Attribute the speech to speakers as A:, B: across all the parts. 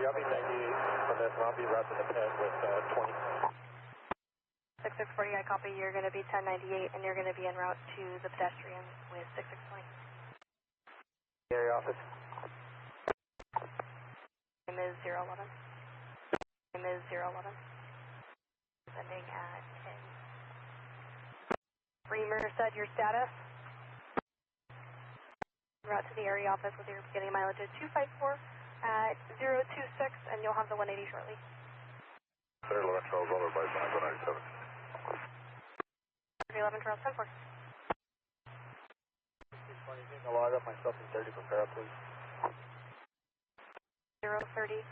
A: I'll be 98 Modesto. I'll be wrapping the pad with 20.
B: 6640, I copy. You're going to be 1098 and you're going to be en route to the pedestrian with 6620.
A: Area office.
B: Name is 011. Name is 011. Sending at 10. Free Merced, your status. En route to the area office with your beginning mileage at 254 at 026 and you'll have the 180 shortly.
A: 11 Charles, over by 97.
B: 11 Charles, 10-4.
A: I'll log up myself in 30 for para, please.
B: 030. Is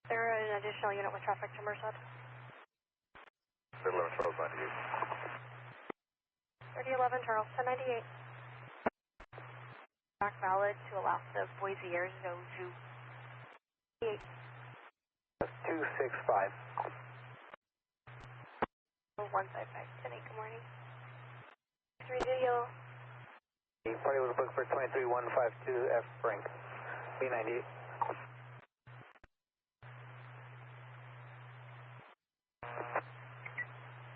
B: there an additional unit with traffic to Merced?
A: 11 Charles, 98.
B: 3011 Charles, 1098. Back valid to allow the Boise Airs go to 8.
A: 265.
B: 155, 10-8, good morning. 3 video.
A: The party was booked for 23152 F Brink, B98.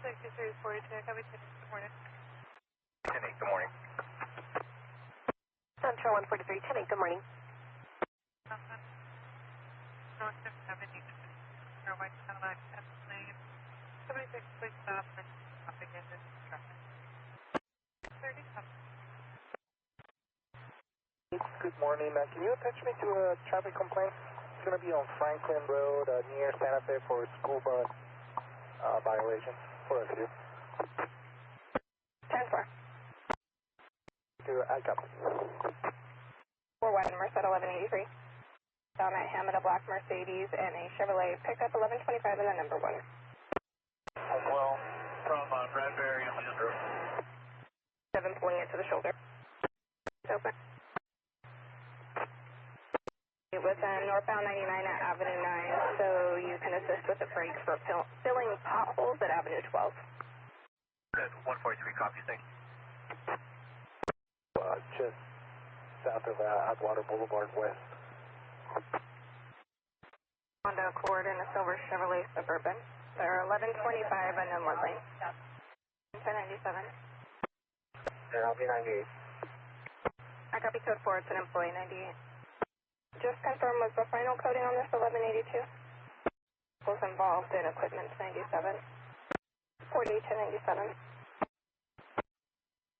B: 6342, copy, good morning.
A: 10-8, good morning.
B: Central 143, 10-8, good morning.
C: North 70, Gilroy, 10 lane. 76, please stop and stopping in this traffic. 30 something.
A: Good morning. Can you attach me to a traffic complaint? It's going to be on Franklin Road near Santa Fe for school bus violations. For a few.
B: 10-4.
A: To ACAP.
B: 4-1, Merced 1183. Saw Matt Ham in a black Mercedes and a Chevrolet pickup 1125 and the number 1.
A: Well, from Bradbury and Leandro.
B: 7 pulling it to the shoulder. It's open. It was northbound 99 at Avenue 9, so you can assist with the brakes for filling potholes at Avenue 12.
A: Good. 143, copy, thank you. Just south of Atwater Boulevard West.
B: Honda Accord and a silver Chevrolet Suburban. They're 1125 and then 1 lane. 1097.
A: And I'll be 98.
B: I copy code 4, it's an employee 98. Just confirm, was the final coding on this 1182? Was involved in equipment 97. 401097.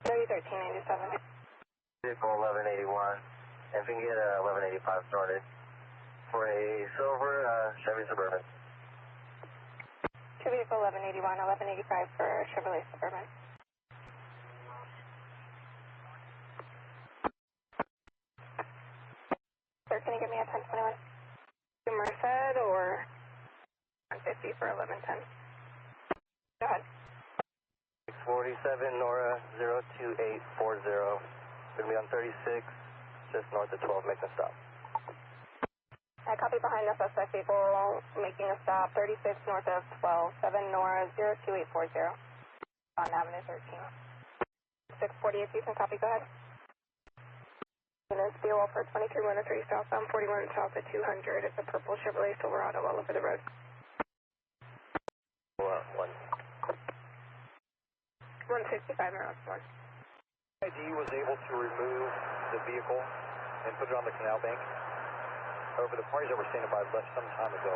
B: 301397.
A: Vehicle 1181. And if we can get 1185 started for a silver Chevy Suburban.
B: 2 vehicle 1181, 1185 for Chevrolet Suburban. Sir, can you give me a 1021? To Merced or 150 for 1110? Go ahead.
A: 647 Nora 02840. Going to be on 36, just north of 12, making a stop.
B: I copy behind the suspect vehicle, making a stop, 36 north of 12, 7 Nora 02840 on Avenue 13. 648, you can copy, go ahead. Units BOL for 2313 southbound 41 south at 200. It's a purple Chevrolet Silverado all over the road. 165 around 1.
A: ID was able to remove the vehicle and put it on the canal bank. However, the parties that were standing by left some time ago.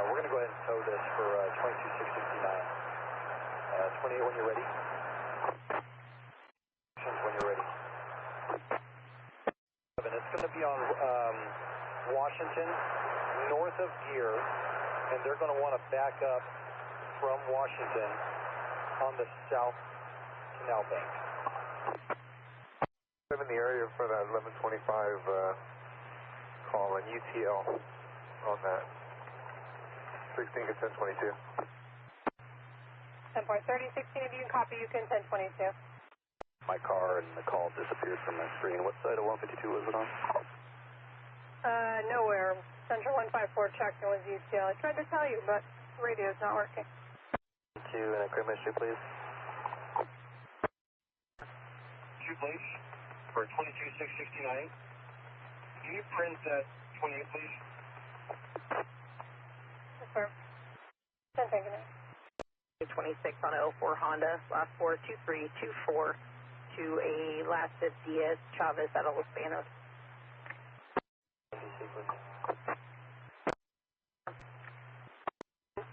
A: We're going to go ahead and tow this for 22669. 28 when you're ready. When you're ready. It's going to be on Washington, north of Gear, and they're going to want to back up from Washington on the south canal bank. I'm in the area for that 1125 call and UTL on that. 16 to 1022.
B: 10-4, 3016, if you can copy, you can 1022.
A: My car and the call disappeared from my screen. What side of 152 was it on?
B: Nowhere. Central 154 checked, it was UTL. I tried to tell you, but radio's not working.
A: To an equipment issue, please. Please, for 22669. Can you print that 28, please?
B: confirm. 10 Tango 9.
D: 26 on a 04 Honda, last 42324 to a last at Diaz Chavez out of Los Banos.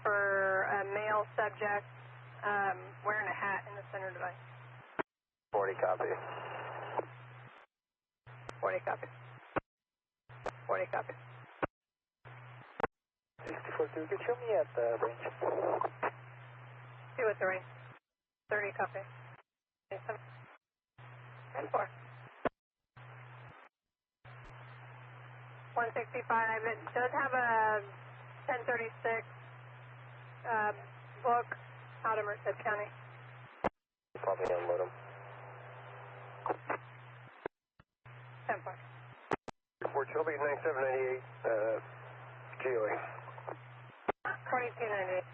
B: For a male subject wearing a hat in the center device.
A: 40 copy.
B: 40 copy. 40 copy.
A: 64-2, could show me at the range.
B: 2 at the range. 30 copy. 10 4. 165, it does have a 1036 book out of Merced County.
A: Probably unload them.
B: 10 4.
A: Fort Shelby, 9798, Gilroy.
B: 4298.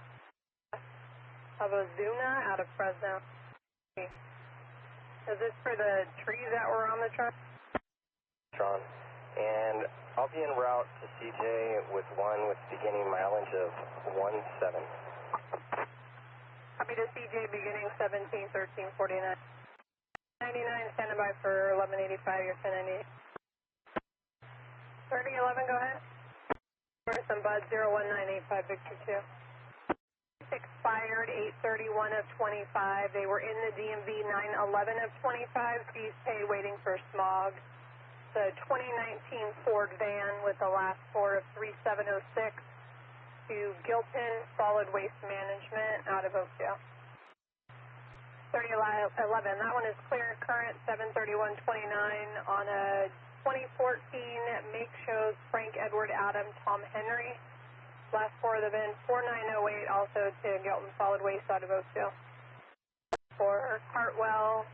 B: Of Ozuna out of Fresno. Is this for the trees that were on the truck?
A: Sean. And I'll be en route to CJ with one with beginning mileage of 17.
B: Copy to CJ beginning 17, 13, 49. 99, standing by for 1185, you're 1098. 3011, go ahead. Where's some bud, 01985, Victor 2. Expired 831 of 25. They were in the DMV 911 of 25. Fees pay waiting for smog. The 2019 Ford van with the last 4 of 3706 to Gilpin Solid Waste Management out of Oakdale. 3011, that one is clear current 73129 on a 2014 make shows Frank Edward Adam Tom Henry. Last 4 of the VIN 4908 also to Gilpin Solid Waste out of Oakdale. For Hartwell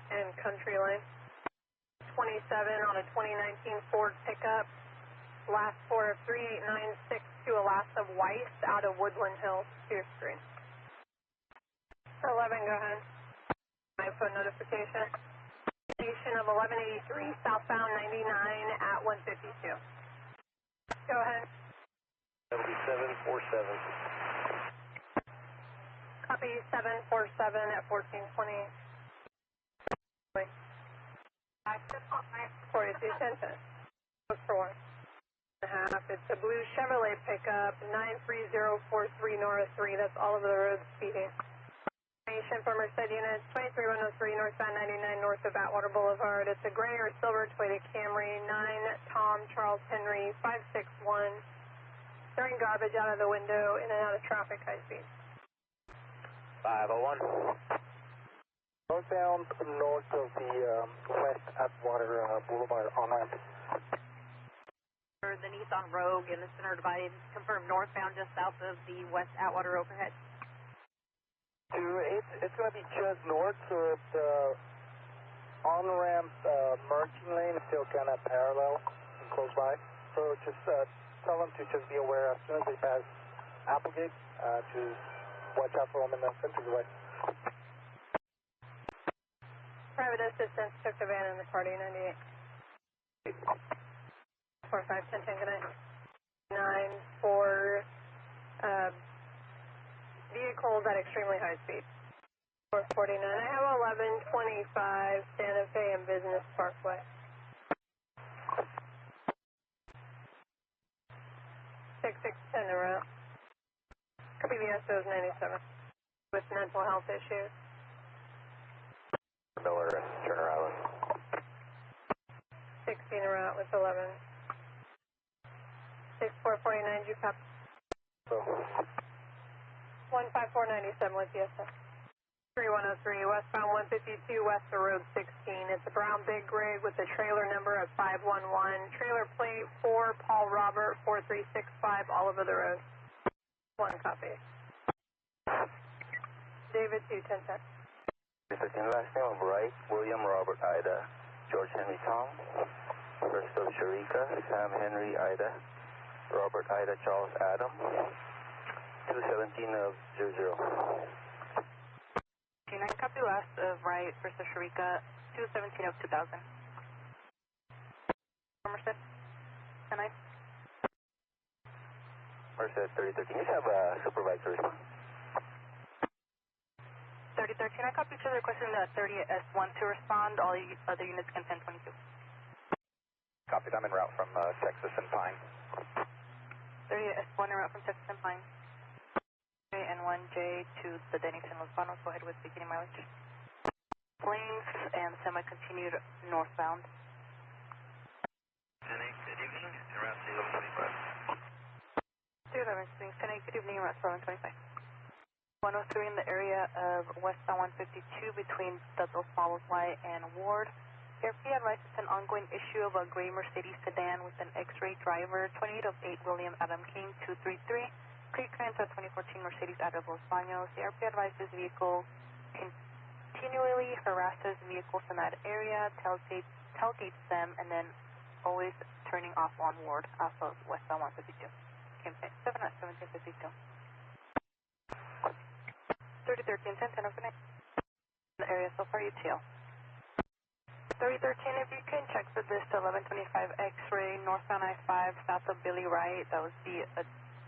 B: and Country Lane. 27 on a 2019 Ford pickup. Last 4 of 3896 to Alaska Weiss out of Woodland Hills, Spear Street. 11, go ahead. My phone notification. Station of 1183, southbound 99 at 152. Go ahead.
A: 7747.
B: Copy 747 at 1420. 4210. Look for 1.5. It's a blue Chevrolet pickup, 93043 Nora 3. That's all over the road speeding. Information from Merced units 23103 northbound 99 north of Atwater Boulevard. It's a gray or silver Toyota Camry, 9 Tom Charles Henry 561. Throwing garbage out of the window in and out of traffic high speed.
A: 501. Northbound north of the West Atwater Boulevard on ramp.
D: The Nissan Rogue in the center divide, confirmed northbound just south of the West Atwater overhead.
A: It's going to be just north, so the on-ramp merging lane is still kind of parallel and close by. So just tell them to just be aware as soon as they pass Applegate to watch out for them in the center right.
B: Private assistance took the van in the party 98. 4510 good night. 9 for vehicles at extremely high speed. 449. I have 1125 Santa Fe and Business Parkway. 6610 around. Could be the SO's 97 with mental health issues.
A: Miller and Turner Island.
B: 16 around with 11. 6449, you copy?
A: So.
B: 15497 with the SO. 3103, westbound 152, west of Road 16. It's a brown big rig with a trailer number of 511. Trailer plate 4 Paul Robert 4365, all over the road. 1 copy. David 21010.
A: 15 last name of Wright, William Robert Ida, George Henry Tom, first of Sharika, Sam Henry Ida, Robert Ida Charles Adam, 217 of 00.
D: 29 copy last of Wright, first of Sharika, 217 of 2000. Merced, 10-9.
A: Merced 3013. You have a supervisor respond.
D: 3013, I copy to the requesting the 30S1 to respond. All other units can 1022.
A: Copied. I'm en route from Texas and Pine.
D: 30S1 en route from Texas and Pine. And 1J to the Dennington Los Banos. Go ahead with beginning mileage. Planes and semi-continued northbound.
E: 10-8, good evening. En route to 1125.
D: 211 10-8, good evening. Route 1125. 103 in the area of westbound 152 between Douglas Falls Light and Ward. Airp advises an ongoing issue of a gray Mercedes sedan with an X-ray driver, 28 of 8 William Adam King 233, pre-current of 2014 Mercedes out of Los Banos. The Airp advises vehicle continually harasses vehicles in that area, tailgates them, and then always turning off on Ward off of westbound 152. Came 7 at 1752. 3013, 10-10, open it. The area so far, UTL. 3013, if you can check for this 1125 X-ray, northbound I-5, south of Billy Wright. That was the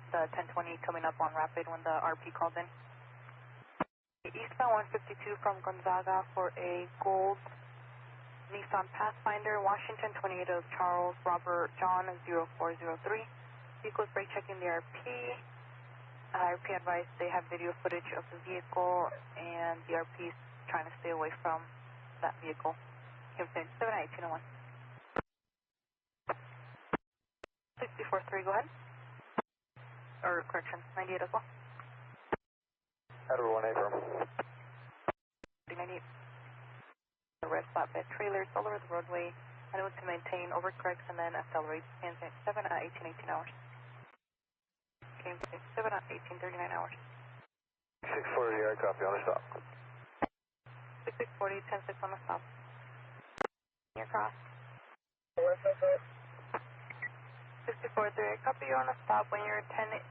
D: 1020 coming up on rapid when the RP called in. Eastbound 152 from Gonzaga for a gold Nissan Pathfinder, Washington 28 of Charles Robert John 0403. Vehicles brake checking the RP. RP advised they have video footage of the vehicle and the RP is trying to stay away from that vehicle. 71801. 643, go ahead. Or correction, 98 as well.
A: Edward 1A firm.
D: 98. The red flatbed trailers all over the roadway. I want to maintain, overcorrects, and then accelerates. 7 at 18 hours. 7 at 18:39 hours.
A: 640, I copy on the stop.
D: 6640, 10-6 on the stop. Your cross. 643, I copy you on the stop when you're 10-8.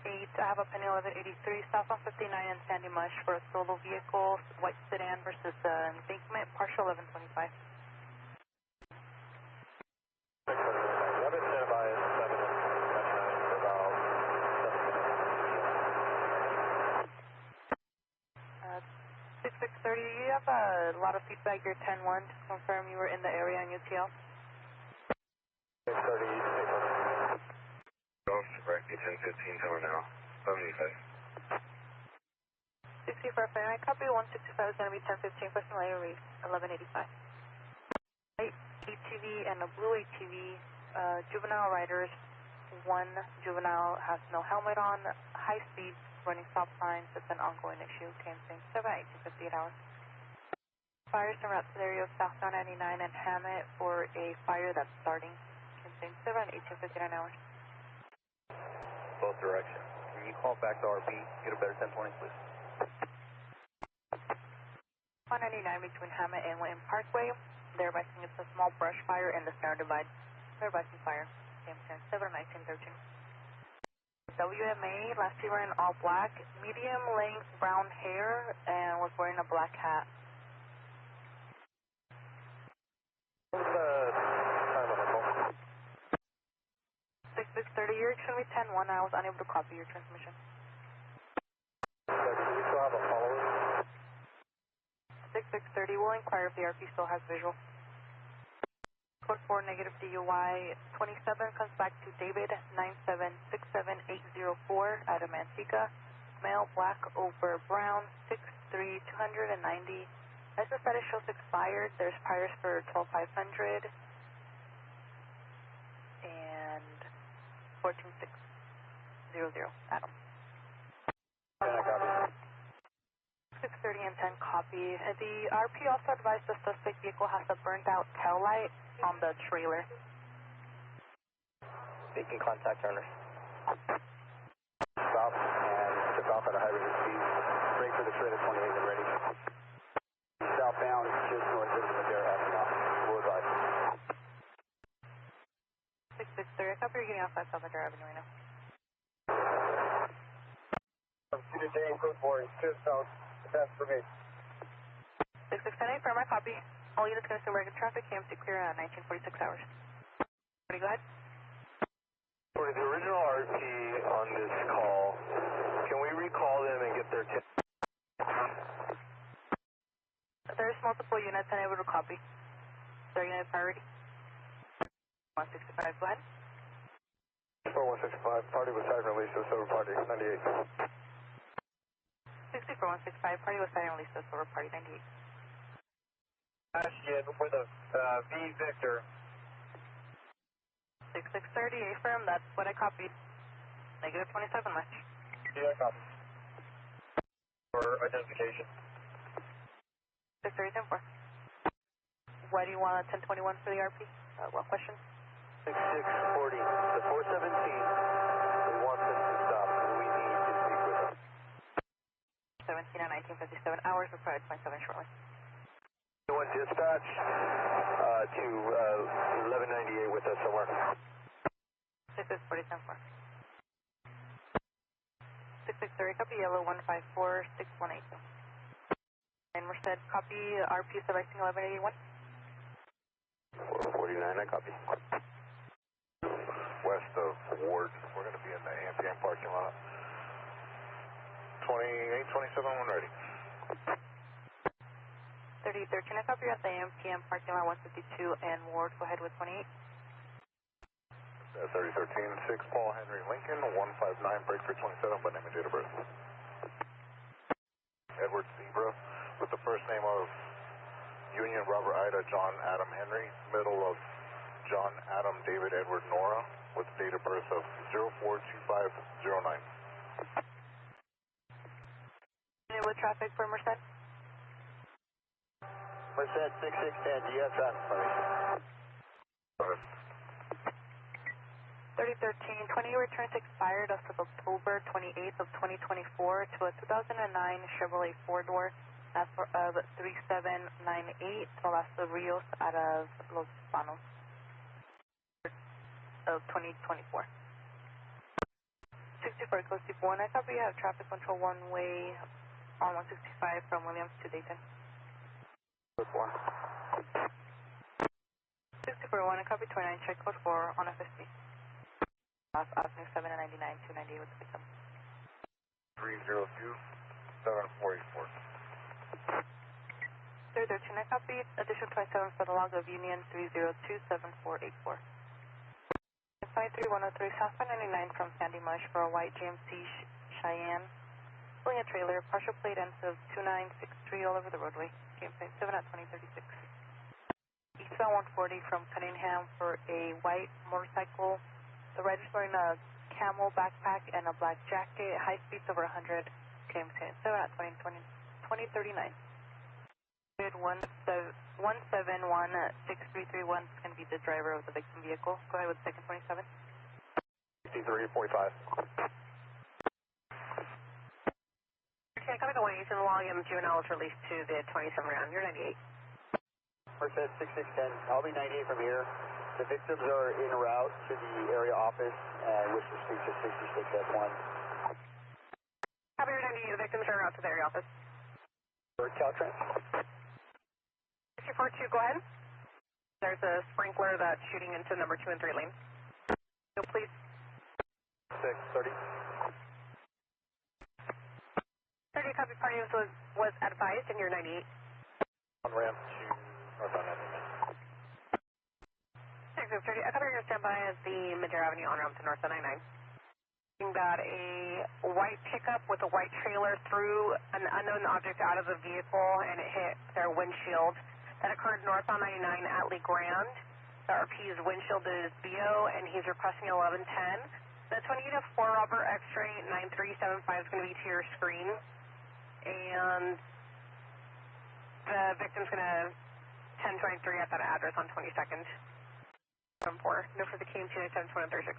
D: I have a penny 1183, south on 59 and Sandy Mush for a solo vehicle, white sedan versus embankment, partial 1125.
A: I've been standing by at 7 for about 7 minutes.
D: 6630, you have a lot of feedback. You're 10-1 to confirm you were in the area on UTL.
A: 630.
E: Correct, 1015, over now. 75.
D: 64, I copy 165 is going to be 1015, question later reach 1185. White ATV and a blue ATV, juvenile riders. One juvenile has no helmet on, high speed, running stop signs. It's an ongoing issue. Camping 7 at 1858 hours. Fires in route to the area of southbound 99 and Hammett for a fire that's starting. Camping 7 at 1859 hours.
A: Both directions. Can you call back to RP? Get a better 1020, please.
D: 199 between Hammett and Linton Parkway. They're advising it's a small brush fire in the center divide. They're advising fire. Camping 7 at 1913. WMA, last year wearing all black, medium length brown hair, and was wearing a black hat.
A: What's the time on the call?
D: 6630, you're extremely 10-1. I was unable to copy your transmission.
A: Do we still have a follower?
D: 6630, we'll inquire if the RP still has visual. Code 4, negative DUI. 27 comes back to David, 9767804 out of Manteca. Male, black over brown, 6'3", 290. License status shows expired. There's priors for 12500 and 14600. Adam. 630 and 10 copy. The RP also advised the suspect vehicle has a burned out tail light on the trailer.
A: Making contact, Turner. Stop and took off at a high rate of speed. Brake for the trailer 28 and ready. Southbound, just north of Madera, half off. We'll drive.
D: 663, I copy you're getting off that South Madera Avenue right now.
A: Student Day and Code 4 is just south. That's for me.
D: 6610, for my copy. All units going to assume regular traffic. KMC clear at 1946 hours. Ready, go ahead.
A: For the original RP on on this call. Can we recall them and get their tip?
D: There's multiple units unable to copy. Their unit priority. 165, go ahead.
A: 4165, party was signed release to silver party 98.
D: 64165, party was signed release to silver party 98.
A: Ashton for the V Victor.
D: 6630, affirm, that's what I copied. Negative 27 much.
A: Yeah, copy. For identification.
D: 630-10-4. Why do you want 1021 for the RP? What question?
A: 6640, the 417, they want us to stop, and we need to speak with them.
D: 17 and 1957 hours, required 27 shortly.
A: One dispatch to 1198 with us somewhere.
D: 6640-10-4. 6630, copy yellow 154618. And Merced, copy RP selecting 1181.
E: 449, I copy. West of Ward, we're going to be in the AMPM parking lot. 2827, when ready.
D: 3013, I copy at the AMPM parking lot 152 and Ward, go ahead with 28.
E: 3013, 6 Paul Henry Lincoln, 159, break for 27, by name and date of birth. Edward Zebra, with the first name of Union Robert Ida John Adam Henry, middle of John Adam David Edward Nora, with date of birth of 042509.
D: With traffic for Merced?
A: Merced 6610, do you have traffic information?
D: 3013, 20-year returns expired as of October 28th of 2024 to a 2009 Chevrolet 4-door of 3798 to Las Rios out of Los Banos of 2024. 64 close to 1, I copy you have traffic control one-way on 165 from Williams to Dayton.
A: 4.
D: 64 1, I copy 29, check code 4 on FSC. Off Avenue 7 and 99, 298 with the victim.
E: 302 7484.
D: 313, I copy addition 27 for the log of Union 3027484. 53103 southbound 99 from Sandy Mush for a white GMC Cheyenne. Pulling a trailer, partial plate ends of 2963 all over the roadway. Game 7 at 2036. Eastbound 140 from Cunningham for a white motorcycle. The rider's wearing a camel backpack and a black jacket. High speeds over 100. Game 7 at 2039. 1716331 is going to be the driver of the victim vehicle. Go ahead with second 27.
A: 6345.
B: Okay, coming to 1 Eastern log, juvenile is released to the 27 round. You're 98.
A: Merced 6610, I'll be 98 from here. The victims are en route to the area office and wish to speak to 66F1.
B: Copy, you're 98. The victims are en route to the area office.
A: For Caltrans.
B: 642, go ahead. There's a sprinkler that's shooting into number 2 and 3 lane. So please.
A: 630.
B: 30, copy, party was advised and you're 98.
A: On ramp to northbound 99.
B: 630, I cover your standby at the Madera Avenue on ramp to northbound 99. That a white pickup with a white trailer threw an unknown object out of the vehicle and it hit their windshield. That occurred northbound 99 at Lee Grand. The RP's windshield is BO and he's requesting 1110. The 28-4 Robert X-ray 9375 is going to be to your screen. And the victim's going to 1023 at that address on 22nd. 4. No for the KMT 972136.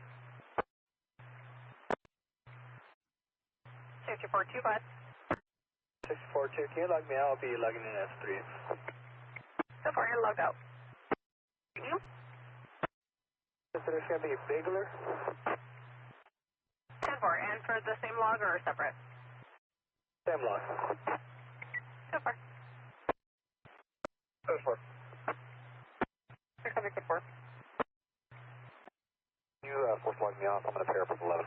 B: 642, bud.
A: 642, can you log me out? I'll be logging in S3.
B: So far, you're logged out. You?
A: So there's going to be a bigler?
B: 10-4, and for the same log or separate?
A: Same log.
B: So far.
A: So far.
B: 604.
A: You force log me off. I'm going to pair up with 11.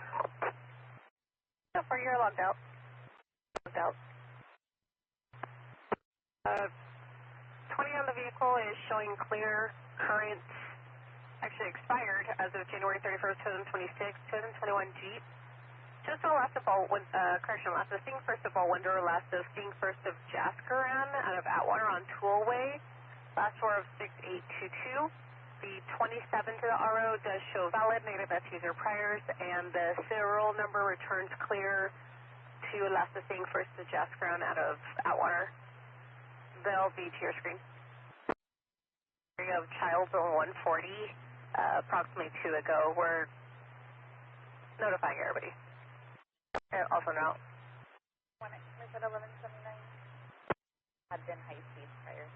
D: far you're logged out. Logged out. 20 on the vehicle is showing clear. Current actually expired as of January 31st, 2026. 2021 Jeep. Just the last of all, last of Sting first of all, window last of Sting first of Jaskaran out of Atwater on Toolway. Last four of 6822. The 27 to the RO does show valid, negative F-user priors, and the serial number returns clear to last of Sting first of Jaskaran out of Atwater. They'll be to your screen. Area of Childs on 140, approximately 2 ago. We're notifying everybody. Also now.
B: Merced 1179 had been high speed prior.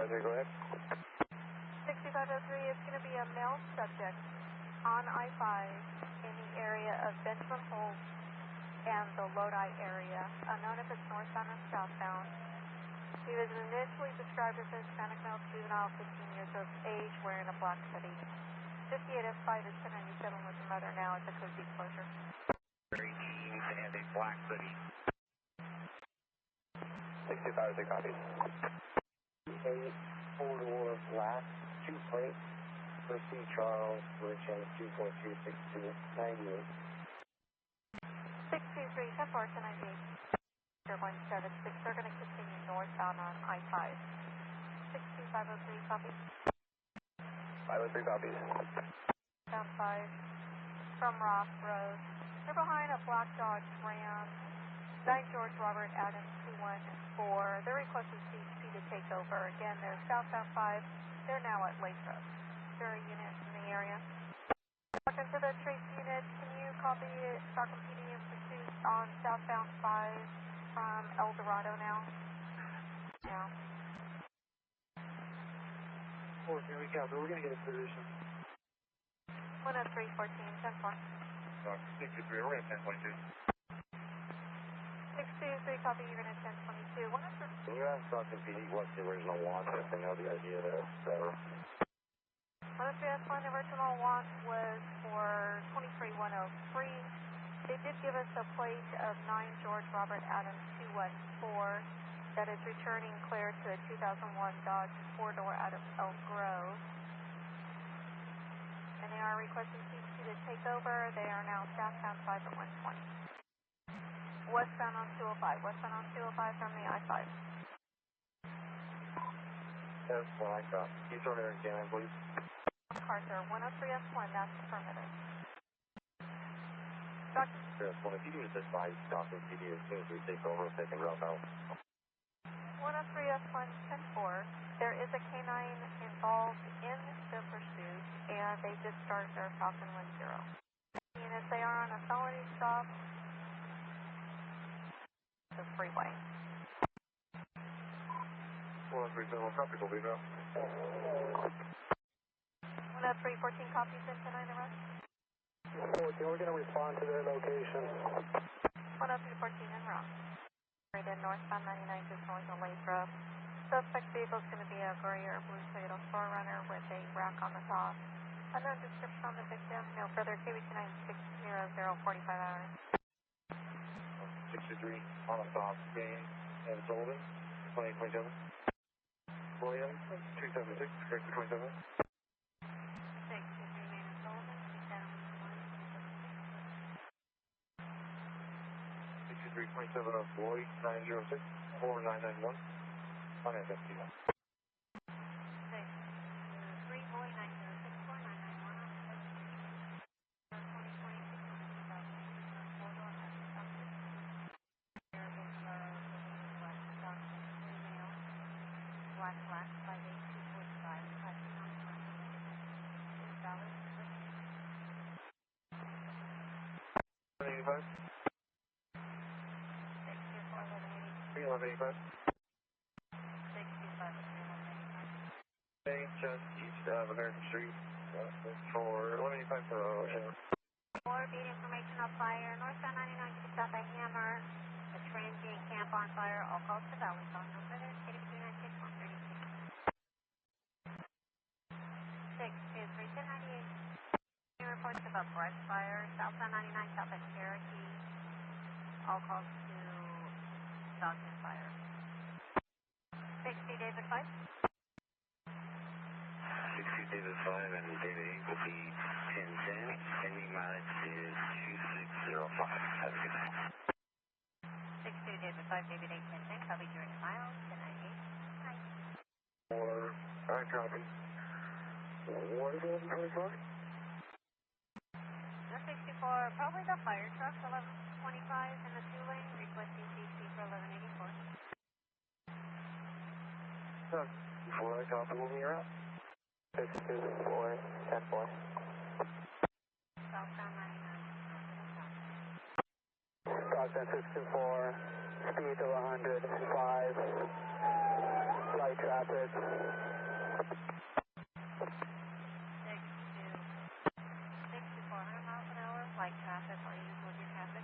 A: Go ahead.
B: 6503 is going to be a male subject on I-5 in the area of Benjamin Holt and the Lodi area, unknown if it's northbound or southbound. He was initially described as a Hispanic male juvenile, 15 years of age, wearing a black hoodie. 58F5 is 1097 with the mother now at the Code D closure.
A: Gray jeans and a black hoodie. 6503 copies. 4-door black, 2 plate, Merced Charles, Virgin 24262, 98.
B: 623, 10 4, 1098. 0176, they're going to continue northbound on I-5. 62503, copy.
A: 503 copies.
B: Down 5 from Ross Road. They're behind a black Dodge Ram, 9 George Robert Adams 214. Their request is CHP to take over. Again, they're southbound 5. They're now at Lathrop. They're a unit in the area. Welcome to the Tracy unit. Can you copy Stockton PD in pursuit on southbound 5 from El Dorado now? Yeah.
A: Oh, here we go. We're going to get a position.
B: 103, 14, 10 4.
A: 63, we're going to 10.2.
B: 623, copy, you're in at 1022. 103.
A: We're going to Stockton PD. What's the original launch? If they know the idea there, etc.
B: 103S1, the original launch was for 23103. They did give us a plate of 9 George Robert Adams 214 that is returning clear to a 2001 Dodge 4-door out of Elk Grove. And they are requesting CHP to take over. They are now southbound 5 at 120. Westbound on 205. Westbound on 205 from the I-5.
A: That's what I got. Can you turn there again, please?
B: MacArthur, 103S1, that's permitted. Dr.
A: Well, if you can just advise Stockton PD as soon as we take over, if they can route out.
B: 103S1, 10-4. There is a canine involved in the pursuit, and they just started their Falcon 1-0. And if they are on a felony stop, the freeway.
A: 137, copy, will be now.
B: 103, 14 copies in tonight, arrest.
A: 14, we're going to respond to their location.
B: 103, 14 en route. Right in northbound 99, just north of Lathrop. Suspect vehicle is going to be a gray or blue Toyota 4Runner with a rack on the top. Unknown description on the victim. No further KBT 9600, 45 hours.
A: 63 on a stop, Jane and Sullivan, 2827. William, 276, correct to 27.
B: 623 Jane and Sullivan, down
A: 6327 of Lloyd, 906, 4991, on FFT.
B: 3 Boy 906, 4991 on FFT. 2026. There is black 58245 flashing on the is valid.
A: 185. 1185.
B: 625
A: Just east of American Street for 1185 for Ocean.
B: 4 beat information of fire. Northbound 99 just up a Hammer. A transient camp on on fire. All calls to Valley. Phone no further. KDP 96136. 623-1098. Reports of a brush fire. Southbound 99, south of Cherokee. All calls to Stockton fire. 60 David 5.
F: 60 David 5 and David 8 will be 1010. Ending mileage is 2605. Have a good night.
B: 62 David 5, David 8, 1010. Copy during the miles. 1098. Night.
F: Alright, copy. What is it? 24?
B: 164, probably the fire truck, 1125 in the 2-lane, requesting CHP for 1184.
F: Before I copy, moving around. 624, 10-4.
B: Southbound 99.
F: Stockton 624, speed of 105, light traffic.
B: 100 miles an hour, light traffic, all units with your traffic,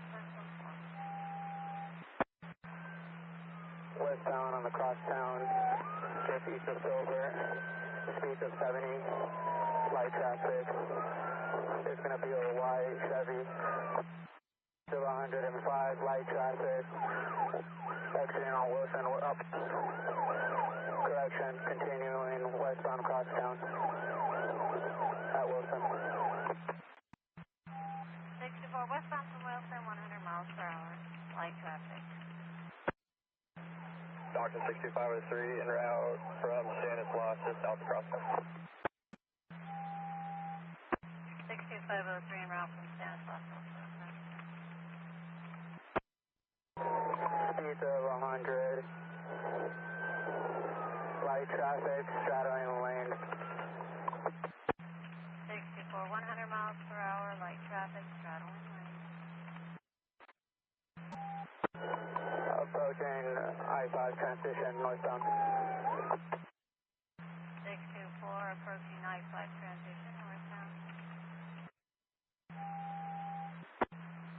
F: Westbound on the crosstown, just east of Silver, speed of 70, light traffic. It's going to be a white Chevy, still 105, light traffic. Exiting on Wilson, we're up. Correction, continuing westbound crosstown at Wilson.
B: 64, westbound from Wilson, 100 miles per hour, light traffic.
A: Stockton 6503 en route from Stanislaus to south of Crosstown.
B: 62503 en route from Stanislaus.
F: Speed of 100, light traffic, straddling lane.
B: 64, 100 miles per hour, light traffic, straddling lane.
F: Approaching I-5 transition northbound.
B: 624, approaching I-5 transition northbound.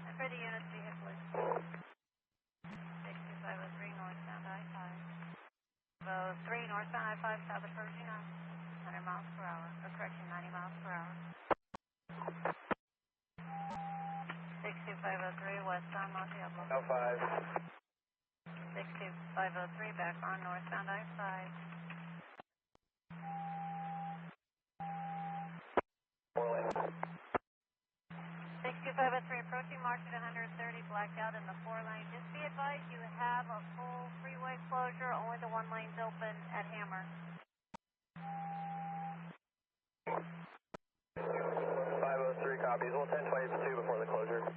B: And for the units, vehicle is 62503 northbound I-5. So 3 northbound I-5 south approaching us, 100 miles per hour, or correction, 90 miles per hour. 62503 westbound Los Diablos.
A: 05.
B: 62503 back on northbound I-5.
A: 4-lane.
B: 62503 approaching market 130, blacked out in the 4-lane. Just be advised you have a full freeway closure, only the 1 lane's open at Hammer.
A: 503 copies. We'll 1022 before the closure.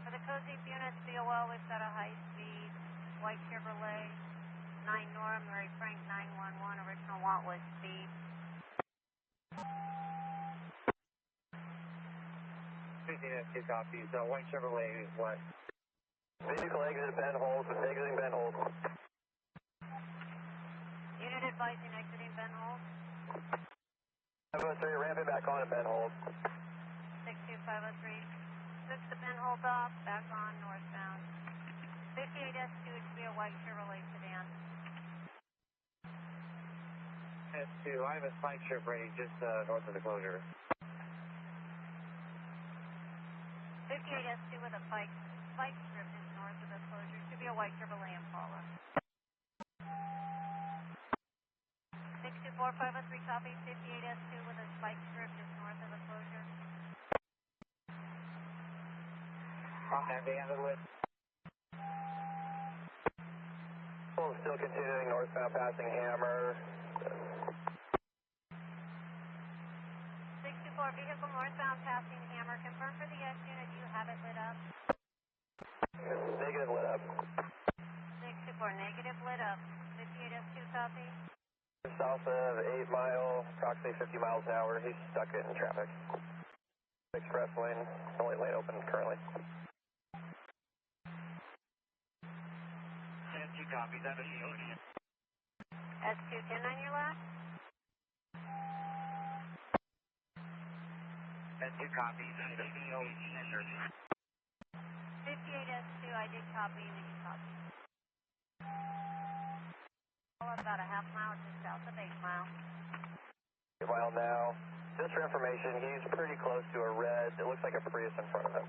B: For the Cozy units, BOL, we've got a high-speed white Chevrolet, 9 Nora, Mary Frank 911, original Wantwood speed.
F: 15 copies. White Chevrolet is what?
A: Vehicle exit Ben Hold. Exiting Ben Hold.
B: Unit advising exiting Ben Hold.
A: 503 ramping back on at Ben Hold.
B: 62503. Took the Ben Hold off, back on northbound. 58S2, it should be a white Chevrolet sedan.
F: S2, I have a spike strip ready just north of the closure.
B: 58S2 with a spike strip is north of the closure. Should be a white Chevrolet Impala. 624-503 copy. 58S2 with a spike strip is north of the closure.
F: At the end of it.
A: Still continuing northbound passing Hammer.
B: 624 vehicle northbound passing Hammer. Confirm for the S unit you have it lit up.
A: Negative lit up.
B: 624 negative lit up. 58S2 copy.
A: South of 8 Mile, approximately 50 miles an hour. He's stuck in traffic. Express lane, only lane open currently.
F: S2 copies. That is the
B: S2 10 on your left.
F: S2 copies. The
B: 58S2, I did copy, and you copy.
D: about a half mile just south of 8 Mile.
F: 8 Mile now. Just for information, he's pretty close to a red, it looks like a Prius in front of him.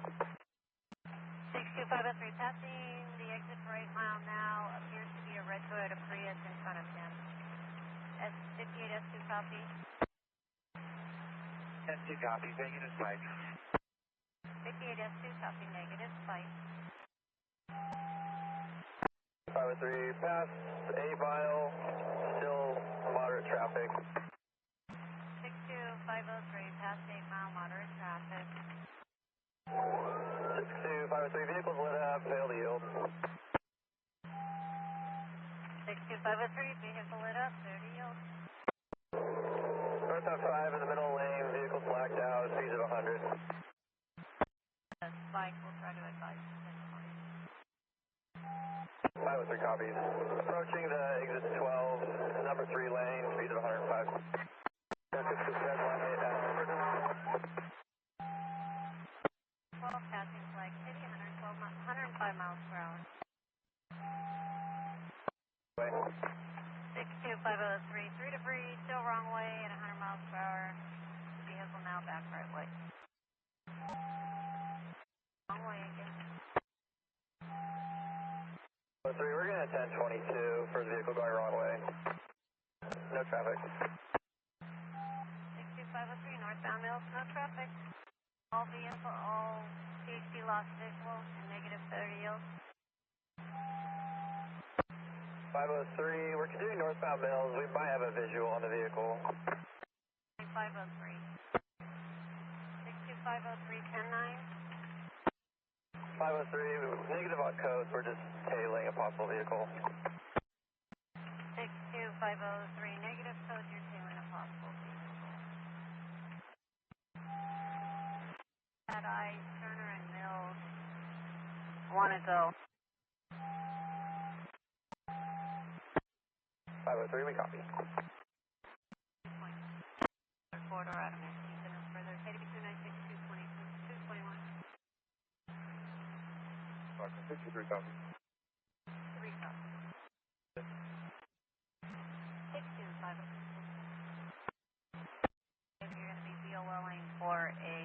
D: 62503 passing the exit for 8 Mile now. Appears to be a red Toyota Prius in front of him. S58 S2 copy.
A: S2 copy, negative spike.
D: 58 S2 copy, negative spike.
F: 503 past 8 Mile, still moderate traffic.
D: 62503 past 8 Mile, moderate traffic.
F: 62503 vehicles lit up, fail to yield.
D: 62503 vehicle lit up, fail to yield.
F: Northbound 5 in the middle lane, vehicles blacked out, speeds of 100.
D: Spike, we'll try to advise.
F: 503 copies. Approaching the exit 12, number 3 lane, speed of 105.
D: 12 passing flag city, 105 miles per hour. 62503, 3 debris, still wrong way at 100 miles per hour. Vehicle now back right way. Wrong way again.
F: 3, we're going to attend 22 for the vehicle going wrong way. No traffic.
D: 62503, northbound Mills, no traffic. All CHP lost visual and negative 30 yield.
F: 503, we're continuing northbound Mills. We might have a visual on the vehicle.
D: 503. 62503, 109.
F: 503, negative on coast. We're just tailing a possible vehicle.
D: 62503, negative code, you're tailing a possible vehicle. Bad Eyes, Turner and Mills. Want to go.
F: 503, we copy.
D: Corridor out of Merced, further heading between 962, 221.
E: 53 copy.
D: 3 copy. 625. If you're going to be VOLing for a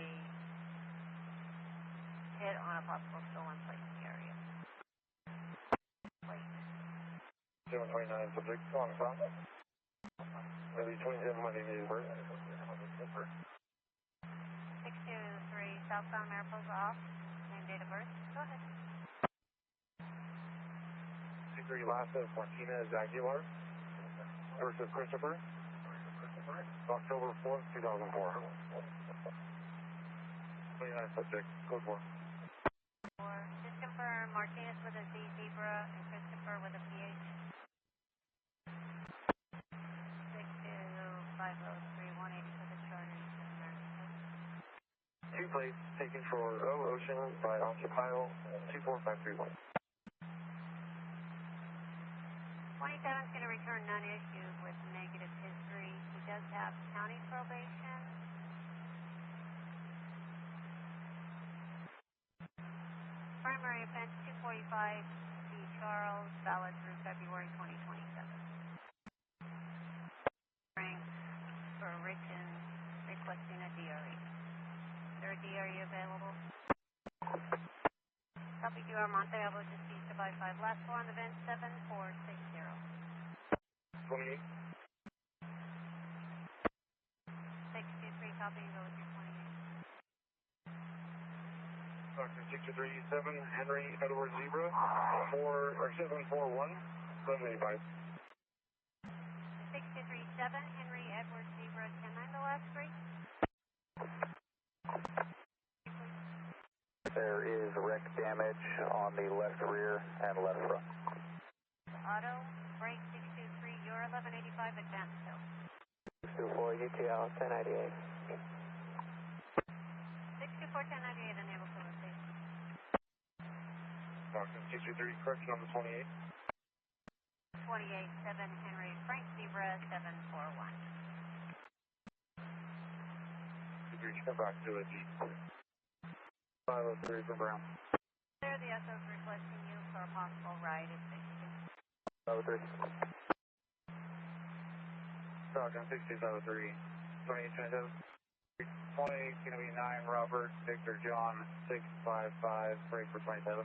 D: hit on a possible stolen plate in the area. Plate.
E: 729 subject on top. Maybe 27 Monday needed birth.
D: 623, southbound Mariposa off. Name, date of birth. Go ahead.
E: 63 Lassa Martinez Aguilar versus Christopher. October 4th, 2004. 29 subject, code 4.
D: Just confirm Martinez with a Z zebra and Christopher with a PH. 62503, 180 for the charter.
E: 2 plates taken for O Ocean by Officer Pyle, 24531.
D: 27's going to return non-issue with negative history. He does have county probation. Primary offense 245 C. Charles, valid through February 2027. Frank for Richon requesting a DRE. Is there a DRE available? Copy to Armante, I will just east of I-5. Last four on the vent, 7460.
E: 28.
D: 623, copy, go with your 28.
E: Doctor 6337, Henry Edward Zebra, 741, 785.
D: 623-7, Henry Edward Zebra, 10-9, the last three.
F: There is wreck damage on the left rear and left front.
D: Auto, brake 623, you're 1185, advance hill.
F: 624, UTL, 1098.
D: 624, 1098, enable solicitation.
E: Doctor 63, correction on the 28.
D: 28-7, Henry Frank Zebra, 741.
E: 63, come back to a Jeep. 503 for Brown.
D: There, the SO's requesting you for a possible ride at 60.
F: 503. Stockton 6503, 2827. 20 is going to be 9 Robert, Victor John, 655, break for 27.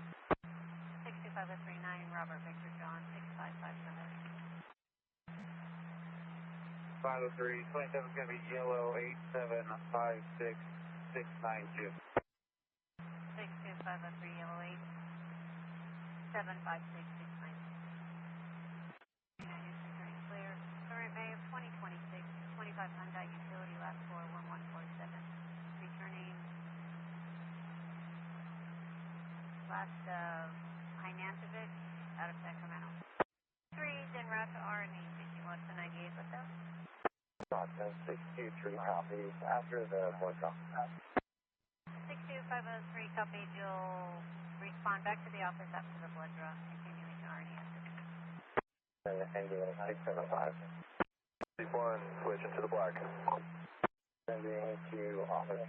D: 62539, Robert Victor John, 6557.
F: 503, 27 is going to be yellow, 8756692.
D: 62503, yellow 8756692. United returning clear. Current May of 2026, 25 Hyundai Utility, last 41147. Returning last Hynantovic out of Sacramento. 3 en route to R&E, 61 to 98 with them.
F: Stockton 623 copies after the blood drop.
D: 62503 copied. You'll respond back to the office after the blood draw, continuing to R&E.
F: Ambulance 675.
E: 64 and switch into the black.
F: Sending to office.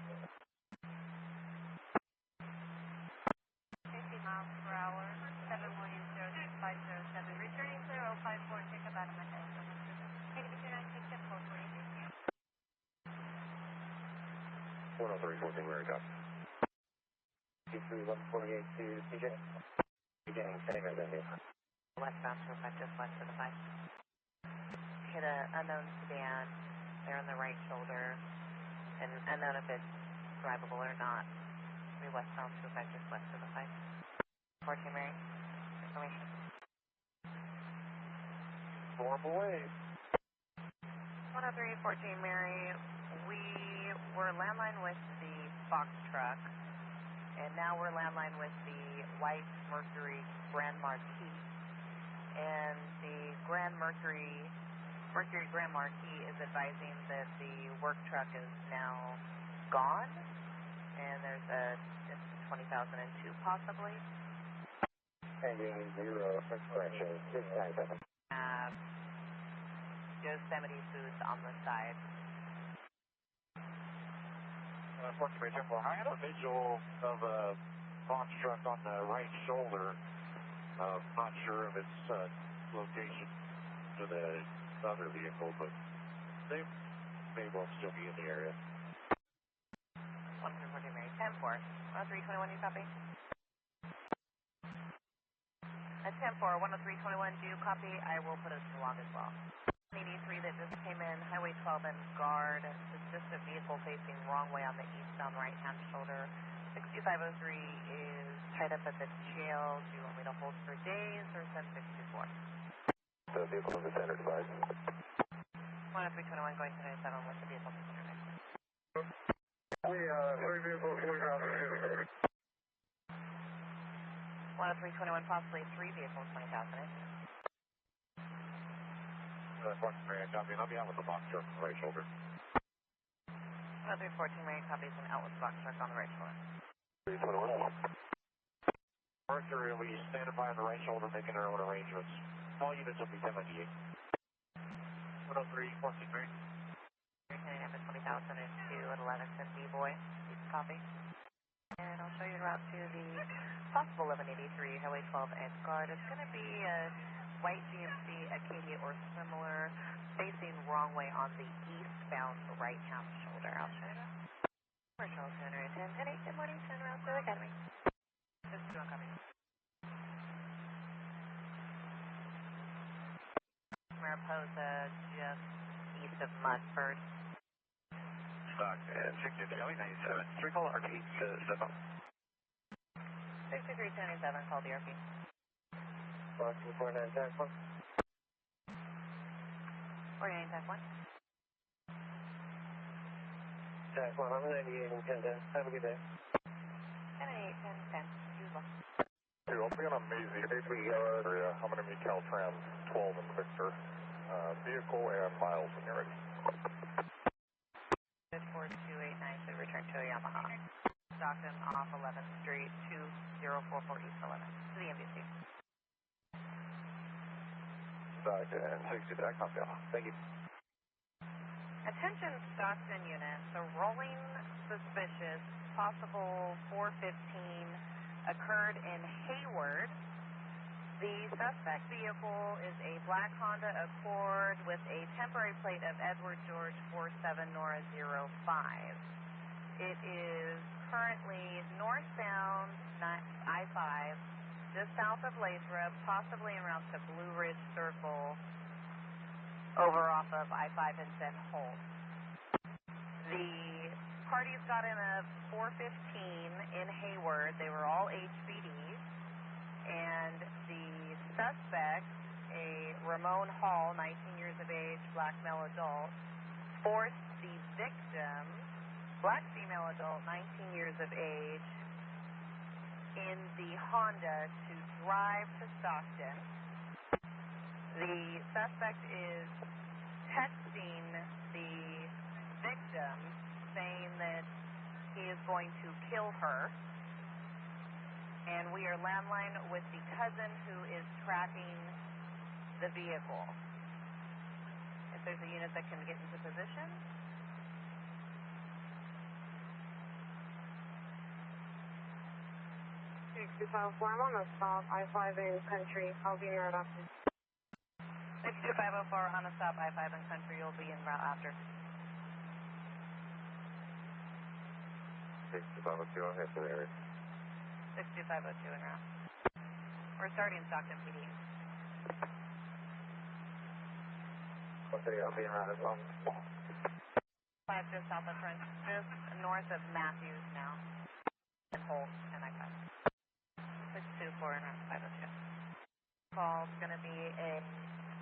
D: 50 miles per hour, 7 Williams 06507. Returning clear 054, pick up out of Modesto. KDB-296, step 448.
F: 103, 14, Mary Doc. C3 1148 to CJ. Beginning same as India.
D: Westbound, so just west of the 5. Hit an unknown sedan. They're on the right shoulder. And unknown if it's drivable or not. We westbound, so just west of the 5. 14 Mary. Information.
F: Form away.
D: 103, 14 Mary. We were landline with the box truck. And now we're landline with the white Mercury Grand Marquis. And the Mercury Grand Marquis is advising that the work truck is now gone. And there's a 2002 possibly.
F: Pending 0 expression 697.
D: Yosemite Foods on the side.
F: 14 Mary Temple. I had a visual of a box truck on the right shoulder. Not sure of its location to the other vehicle, but they may well still be in the area.
D: 114 Mary, 10-4. 10321, you copy? At 10-4, 10321, do you copy? I will put us along as well. 83 that just came in, Highway 12 and guard. It's just a vehicle facing wrong way on the eastbound right-hand shoulder. 62503 is tied up at the jail. Do you want me to hold for days or send 624?
E: The vehicle on the center side.
D: 10321 going to 97 with the vehicle to center next.
F: Three vehicles going out.
D: 10321, possibly 3 vehicles going south.
F: 14 Mary, copy. I'll be out with the box truck on the right shoulder.
D: 10314 Mary, copies an out with box truck on the right shoulder.
E: 321.
F: Mercury will be standing by on the right shoulder making their own arrangements. All units will be 1098. 103, 14 Mary.
D: Heading up at 20,002 at 1110 B-Boy. You can copy. And I'll show you the route to the possible 1183 Highway 12 and guard. It's going to be a white GMC, Acadia or similar, facing wrong way on the eastbound right-hand shoulder. I'll show you. Commercial 210, 10-8, good morning, 10 route to the Academy. Just do a copy. Mariposa, just east of Mudford.
F: Stockton 62397. 3 call RP to step up.
D: 62377, call DRP.
F: Stockton 4910.
D: 4910.
F: Jack 1, I'm 98 and 1010. Have a good day.
D: 10-8, 10-10. You as well.
E: I'll be on a Mazy area. I'm going to meet Caltrans 12 and Victor. Vehicle and miles when you're ready.
D: 4289 should return to a Yamaha. Stockton off 11th Street, 2044 East 11th to the MVC.
E: Stockton 60 back, copy. Thank you.
D: Attention Stockton units, a rolling suspicious, possible 415 occurred in Hayward The suspect vehicle is a black Honda Accord with a temporary plate of Edward George 47 Nora 05. It is currently northbound I-5, just south of Lathrop, possibly en route to Blue Ridge Circle, over off of I-5 and then Holt. The parties got in a 415 in Hayward. They were all HBDs. And the suspect, a Ramon Hall, 19 years of age, black male adult, forced the victim, black female adult, 19 years of age, in the Honda to drive to Stockton. The suspect is texting the victim saying that he is going to kill her. And we are landline with the cousin who is tracking the vehicle. If there's a unit that can get into position.
C: 6254, I'm on the stop, I-5 in Country. I'll be in route after.
D: 62504 on the stop, I-5 in Country. You'll be en route after.
E: 62502, I'll head to the area.
D: 62502 en route. We're starting Stockton PD.
E: Okay, I'll be in route as well.
D: 5 just south of French, just north of Matthews now. And Holt and I-5. 624 en route, 502. Call's going to be a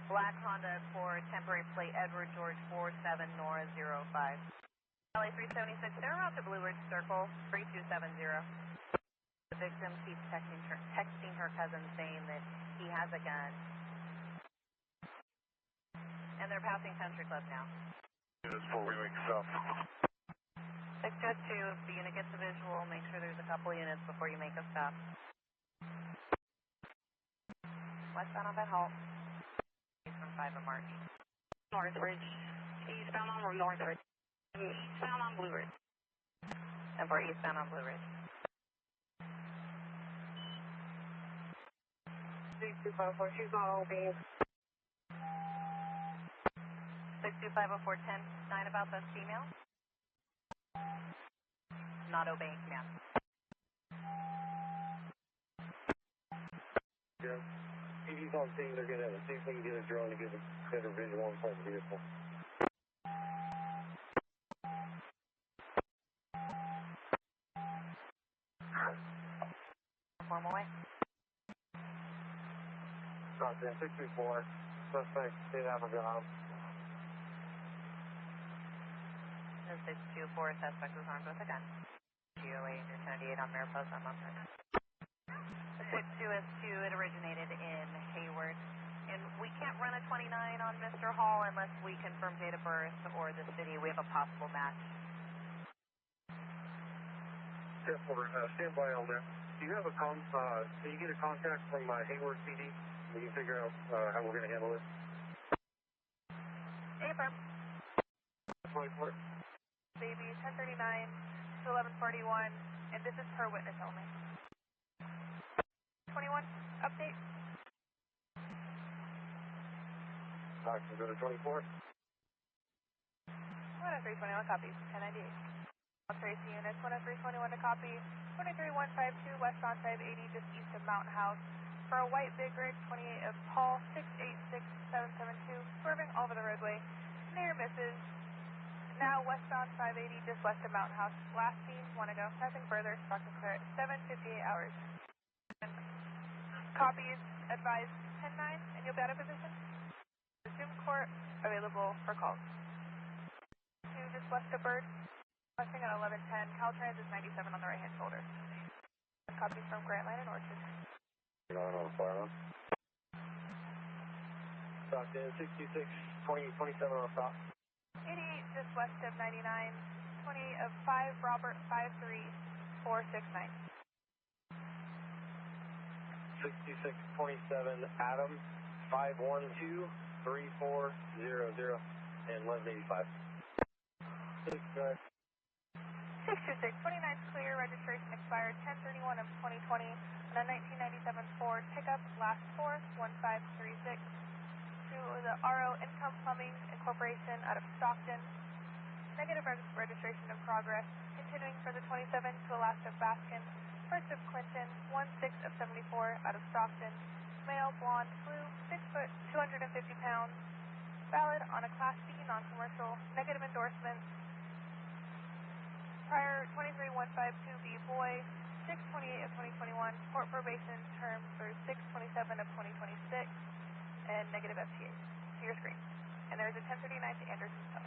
D: black Honda Accord, temporary plate Edward George 47 Nora 05. LA 376, they're out to Blue Ridge Circle, 3270. The victim keeps texting her cousin saying that he has a gun. And they're passing Country Club now.
E: Units 4 wheeling south.
D: 622, if the unit gets a visual, make sure there's a couple units before you make a stop. Westbound on Van Holt. From 5 of March.
C: Northridge. Eastbound on Northridge. Eastbound on Blue Ridge.
D: And for eastbound on Blue Ridge.
C: 6254, she's not OB.
D: 62504 10-9 about the female. Not obeying command.
A: Yeah. PD's on scene, they're going to see if we can get a drone to get a better visual on the vehicle.
D: Formal way.
A: Stockton 634, suspect did have a gun on him.
D: 624, suspect was armed with a gun. GOA and 78 on Mariposa, Merced. 62S2, it originated in Hayward. And we can't run a 29 on Mr. Hall unless we confirm date of birth or the city. We have a possible match.
A: Careful, stand by on that. Do you have a can you get a contact from Hayward PD? We can figure out how we're going to handle this.
D: Affirm.
A: 24.
D: Baby 1039 to 1141, and this is per witness only. 21, update.
A: Can go to 24.
D: 10321 copies, 1098. Tracy units, 10321 to copy. 23152 west on 580, just east of Mountain House. For a white big rig, 28 of Paul, 686772, swerving over the roadway. Near misses. Now westbound 580, just west of Mountain House. Last seen, want to go. Nothing further. Stockton clear at 7:58 hours. And copies advised 10-9, and you'll be out of position. Zoom court available for calls. 2 just west of Bird. Westing at 1110. Caltrans is 97 on the right hand shoulder. Copies from Grantline and Orchard.
E: Going on the fire line.
A: Stockton 66, 27 on the stop.
D: 88 just west of 99. 28 of 5 Robert 53469.
A: 6627 Adam 512-3400 and 1185.
D: 626 29 clear. Registration expired 10/31 of 2020. and a 1997 Ford pickup, last 41536, to the RO Income Plumbing Incorporation out of Stockton. Negative registration in progress. Continuing for the 27 to Alaska Baskin. First of Clinton, 16 of 74 out of Stockton. Male, blonde, blue, 6 foot, 250 pounds. Valid on a Class B non-commercial. Negative endorsement. Prior 23152B boy, 6/28 of 2021. Court probation term through 6/27 of 2026. And negative FTA to your screen. And there's a 1039 to Anderson South.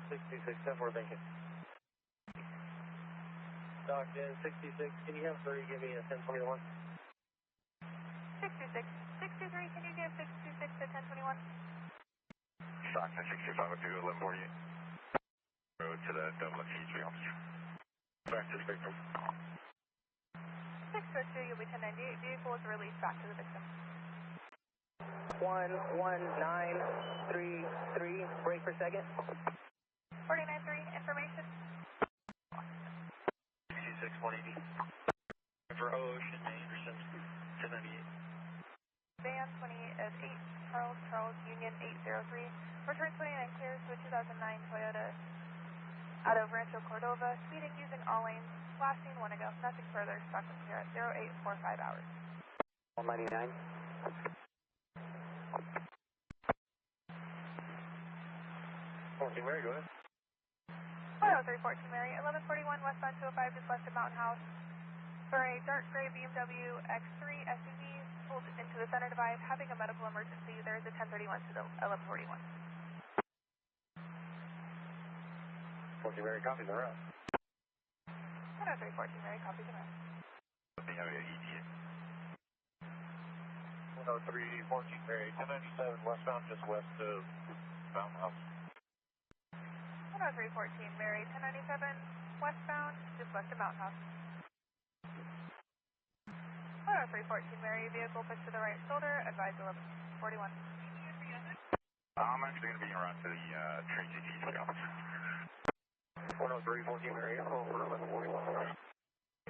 A: 66, 10-4, thank you. Stockton, 66, can you have 30 give me a 1021?
D: 66. 63, can you give 626 to 1021?
E: Stockton, 65 with 1148. Road to the double C3 officer. Back to the victim.
D: 602, you'll be 1098. Vehicle is released back to the victim.
F: 11933, break per second.
D: 493, information.
A: 66, 180. For Ocean, Anderson, 1098.
D: Van 28 of 8, Charles, Union 803. Return 29 clears to a 2009 Toyota out of Rancho Cordova. Speeding using all lanes. Last seen 1 ago. Nothing further. Stockton clear at 0845 hours.
F: 199.
A: Okay, Mary, go ahead.
D: 10314 Mary, 1141 westbound 205 just west of Mountain House. For a dark gray BMW X3 SUV pulled into the center divide, having a medical emergency. There is a 1031 to the 1141.
A: Okay, Mary, copy the route.
D: 10314 Mary, copy the route.
A: 10314 Mary, 1097 westbound just west of Mountain House.
D: 10314 Mary, 1097 westbound just west of Mountain House. 10314 Mary, vehicle pitched to the right shoulder, advise 1141.
E: I'm actually going to be en route to the Tracy C3 office.
A: 10314 Mary, over 1141.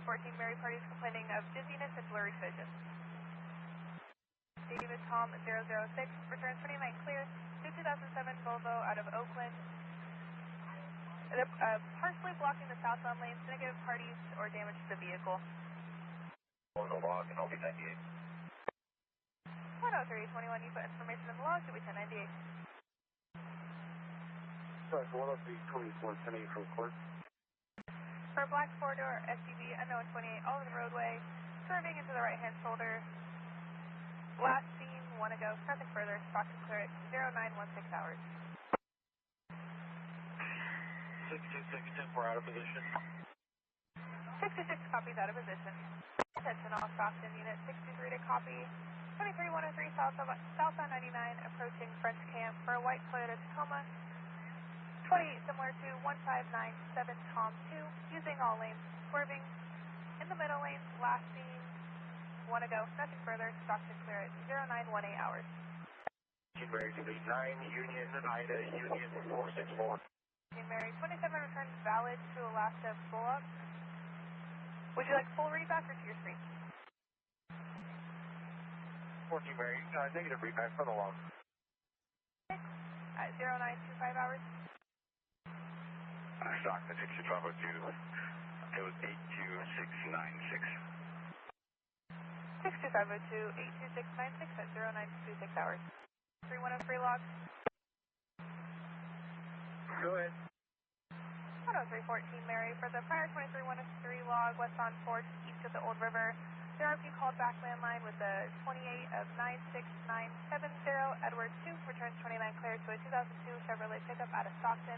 D: 14 Mary, parties complaining of dizziness and blurry vision. David Tom 006, return 29 clear, 2007 Volvo out of Oakland. Partially blocking the southbound lanes, negative parties or damage to the vehicle.
E: We'll go log and I'll be 98.
D: 10321, you put information in the log, you'll be 1098.
A: Sorry, 10324, 1080 from court.
D: For a black four-door SUV, unknown 28, all over the roadway, swerving into the right-hand shoulder. Last seen 1 ago, nothing further, Stockton clear at 0916 hours.
A: 66, 10-4 out of position.
D: 66 copies out of position. Attention all Stockton unit 63 to copy. 23103 southbound 99 approaching French Camp for a white Toyota Tacoma. 28 similar to 1597 Tom 2 using all lanes, swerving in the middle lane, last seen 1 ago, nothing further, Stockton clear at 0918 hours.
A: Mary, 9 Union, Ida, Union 464.
D: Mary, 27 returns valid to Alaska Bullock. Would you like full readback or to your screen?
A: 14 Mary, negative readback for the log.
D: At 0925 hours.
E: Stockton 6502. It was 82696.
D: 62502, 82696 at 0926 hours. 3103 log.
A: Go ahead.
D: 10314 Mary, for the prior 23103 log, westbound 4 east of the Old River. CRP called back landline with the 28 of 96970, Edward 2, returns 29 clear to a 2002 Chevrolet pickup out of Stockton.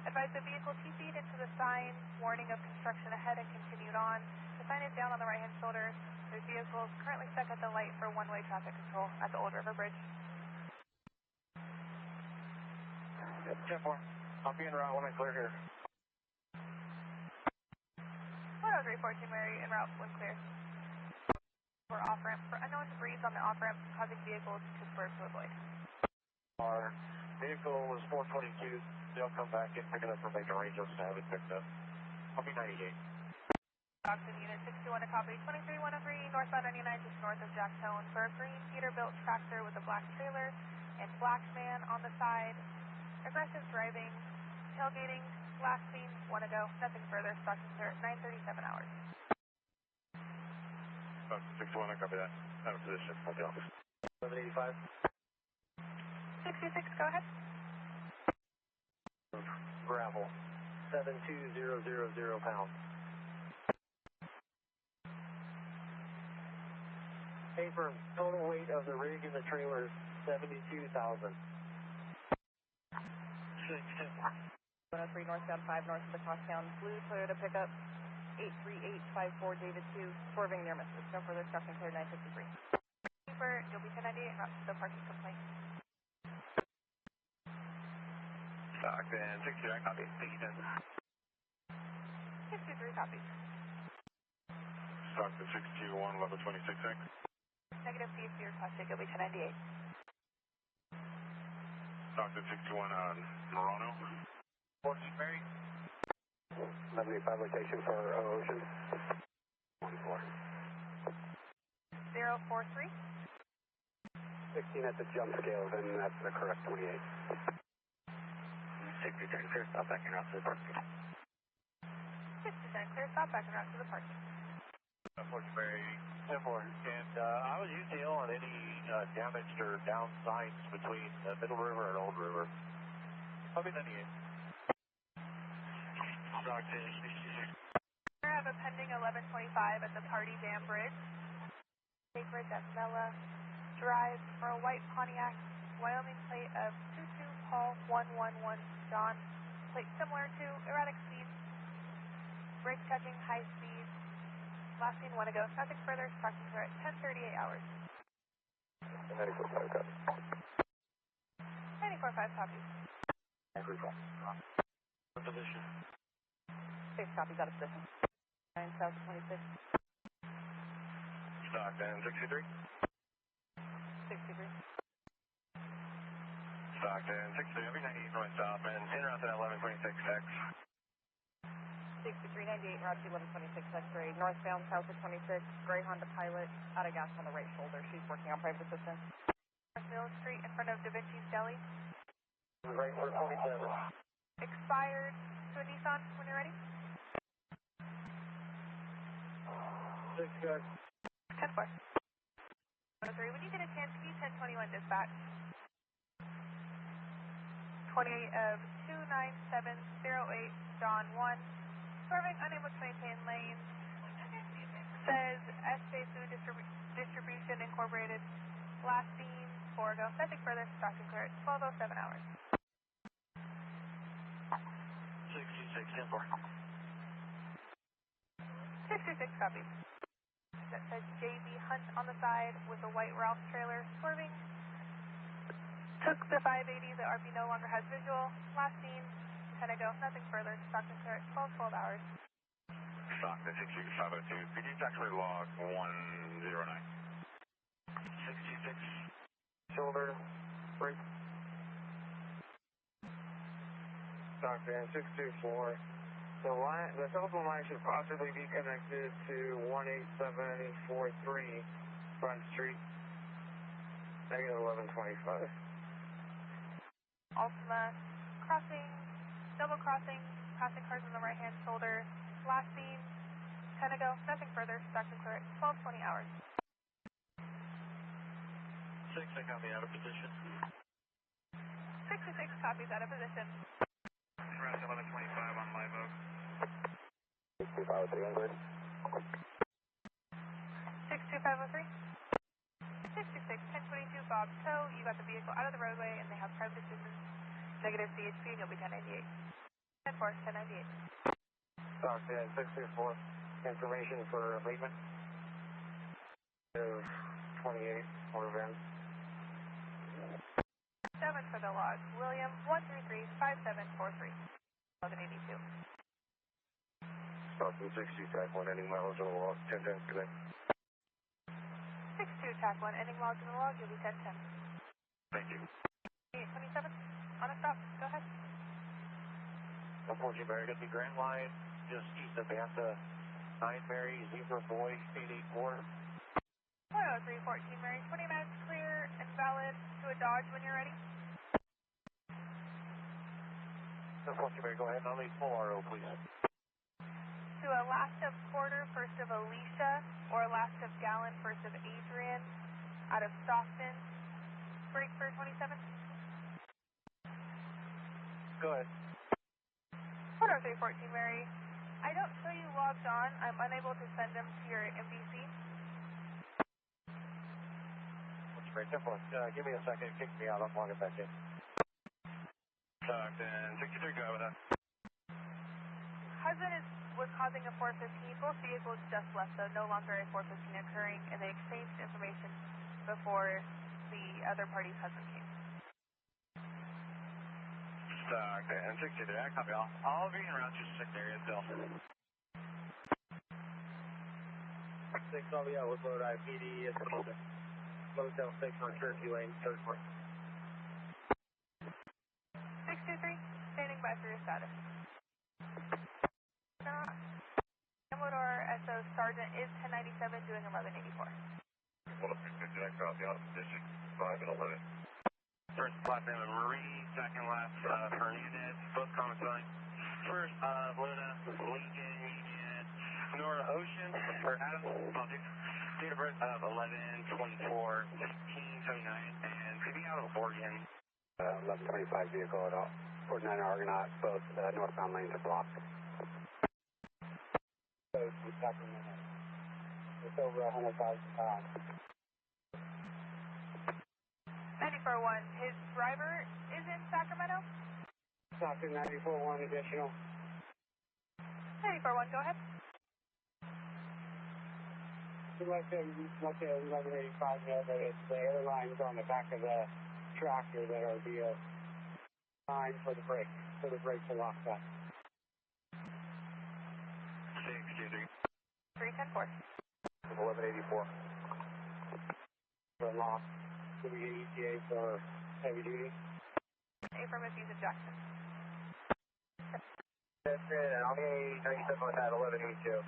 D: Advised the vehicle TC'd into the sign, warning of construction ahead and continued on. The sign is down on the right-hand shoulder. The vehicle is currently stuck at the light for one-way traffic control at the Old River Bridge.
A: 10-4, I'll be en route when I clear here.
D: 10314 Mary, en route when clear. For off-ramp for unknown debris on the off-ramp, causing vehicles to swerve to avoid.
A: Our vehicle was 422, They'll come back in, pick it up from Major Rangers to have it picked up. I'll be 98.
D: Stockton Unit 621 to copy 23103, northbound 99, just north of Jacktown, for a green Peterbilt tractor with a black trailer and black man on the side. Aggressive driving, tailgating, last seen, want to go, nothing further. Stockton clear at 9:37 hours.
E: Stockton 61, I copy that. Out of position, at the office.
A: 785.
D: 66, go ahead.
A: Gravel. 72000 pounds. Hey, for total weight of the rig and the trailer is 72,000.
B: 103 northbound 5 north of the Crosstown blue Toyota pickup 83854 David 2 swerving near misses. No further Stockton clear 953.
D: You'll be 1098 route to the parking complaint.
E: Stockton 69, copy.
D: 63 copies.
E: Stockton 621, level 26X.
D: Negative CHP requested, you'll be 1098.
E: Stockton 61 on Morano.
A: Ports Mary.
F: 75 location for Ocean. 14.
D: 043.
F: 16 at the jump scale, then that's the correct 28.
A: 60 clear, stop back and out to the parking.
D: 60 clear, stop back and route to the parking.
A: Ports Mary. 10-4. And I was using on any damaged or down signs between Middle River and Old River. I'll be 98. Stockton 66.
D: We have a pending 1125 at the Party Dam Bridge. Take bridge at Mella Drive for a white Pontiac, Wyoming plate of 22 Paul 111 John. Plate similar to erratic speed, brake catching high speed. Last seen, want to go. Nothing further. Stockton clear at 10:38 hours.
F: 94.5 copy.
D: 94.5 copies.
A: Position.
B: 6 copies out of position. 9 south 26.
E: Stockton 63.
B: 63.
E: Stockton 63, I'll be 98 north stop and in route to 1126X.
B: 6398 route to 1126 X-ray. Northbound south of 26. Gray Honda Pilot out of gas on the right shoulder. She's working on private assistance.
D: North Mill Street in front of Da Vinci's Deli.
A: Right for 47.
D: Expired to a Nissan when you're ready.
A: 6 good.
D: 10-4. 103, when you get a chance, can you 1021 dispatch? 28 of 29708, John 1. Swerving, unable to maintain lane. Says SJ Food Distribution Incorporated. Last seen, 4 go. Nothing further. Stockton clear at 12:07 hours.
A: 66, 10-4.
D: 66 copies. That says JB Hunt on the side with a white Ralph trailer swerving. Took the 580, the RP no longer has visual. Last seen, 10 go. Nothing further. Stockton clear at 12 hours.
E: Stockton 66502, could you taxiway log 109?
A: 66. Shoulder. Brake. Stockton 624. The telephone line should possibly be connected to 18743 Front Street. Negative 1125.
D: Ultima crossing, double crossing, passing cars on the right hand shoulder. Last seen, 10 go. Nothing further. Stockton clear at 12:20 hours.
A: 6, I got me out of position.
D: 66 copies out of position.
E: Route 1125 on Live Oak.
F: 62503 Ingrid.
D: 62503. 66 1022 Bob Tow. You got the vehicle out of the roadway and they have private assistance. Negative CHP and you'll be 1098. 10-4, 1098.
A: Stockton 624. Information for abatement. 28 or event.
D: 7 for the log. William 1335743. 1182.
A: Stockton 60, track 1, ending mileage on the log, 10-10, connect.
D: 62 TAC 1, ending logs in the log, you'll be 1010.
E: Thank you.
D: 827, on a stop, go ahead.
A: Unfortunately, Mary, going to be Grand Line, just east of Banta, 9 Mary, Zebra Boy, 884.
C: 10314 Mary, 29 is clear and valid to a Dodge when you're ready.
A: Unfortunately, Mary, go ahead and I'll leave full RO, please.
C: To a last of Porter, first of Alicia, or last of Gallon, first of Adrian, out of Stockton. Break for 27.
A: Go ahead.
C: 10314 Mary, I don't show you logged on. I'm unable to send them to your MVC.
A: What's great? Give me a second. Kick me out. I'm logging back in. Stockton, 63, go with that.
C: Husband was causing a 415. Both vehicles just left, though no longer a 415 occurring, and they exchanged information before the other party's husband came.
A: Stockton, 63, I copy all. I'll be around your 6 area still. 6, oh yeah, we'll load IPD at the Motel 6 on Turkey Lane, 3rd floor.
C: 623, standing by for your status. Amador SO Sergeant is 1097 doing 1184.
E: 10350, I copy out of position 5 and 11.
A: First platinum and Marie, second last Hernandez, both comments line. First Luna, Lincoln, Union, Sonora, Ocean, or Adam, date of birth of 11/24/1579, and city out of Oregon.
F: 1125 vehicle at all. 49 Argonaut, both northbound lanes are blocked. It's over 100,000 pounds.
C: 94-1, his driver is in Sacramento.
F: Stockton 94-1 additional.
C: 94-1, go ahead.
F: We'd like to 1185 know that it's the airlines on the back of the tractor that are the line for the brake, so the brakes are locked up.
A: 623.
C: 310-4.
A: 1184.
F: For locked. Can we get ETA for heavy duty?
C: Affirmative to Jackson.
A: That's good, and I'll get 97 on that, 1182.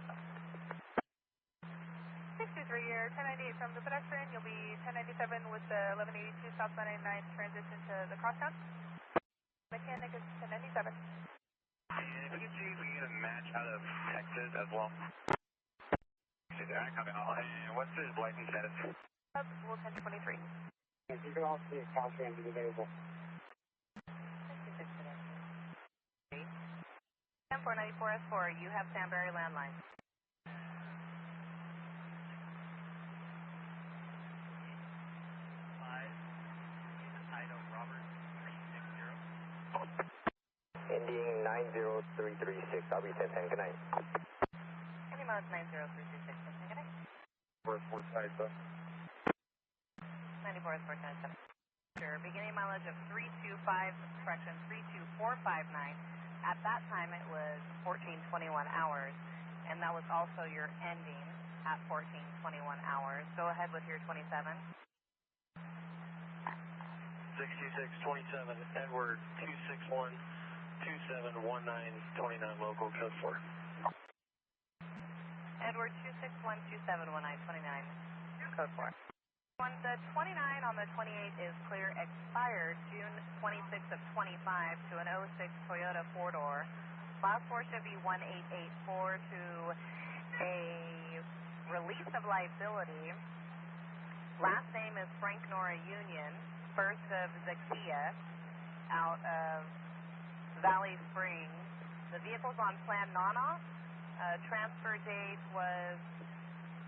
C: 623, you're 1098 from the pedestrian. You'll be 1097 with the 1182 southbound 99 transition to the crosstown. Mechanic is 1097.
A: And if you could see if we get a match out of Texas as well. And what's his license status?
C: Will 1023.
F: If you can also see if Caltrans is available.
B: 494S4, you have Sanbury landline.
A: Ending 90336. I'll be 1010. Good night.
B: Any miles 90336. Good night.
A: Where's side, sir?
B: 94 is 410. Sure. Beginning mileage of 32459. At that time, it was 1421 hours, and that was also your ending at 1421 hours. Go ahead with your 27.
A: 6627, Edward 261271929 local code 4.
B: Edward 261271929 code 4. On the 29 on the 28 is clear expired June 26th of 25 to an 06 Toyota 4-door. Last four should be 1884 to a release of liability. Last name is Frank Nora Union. First of Zakia out of Valley Springs. The vehicle's on plan non-off. Transfer date was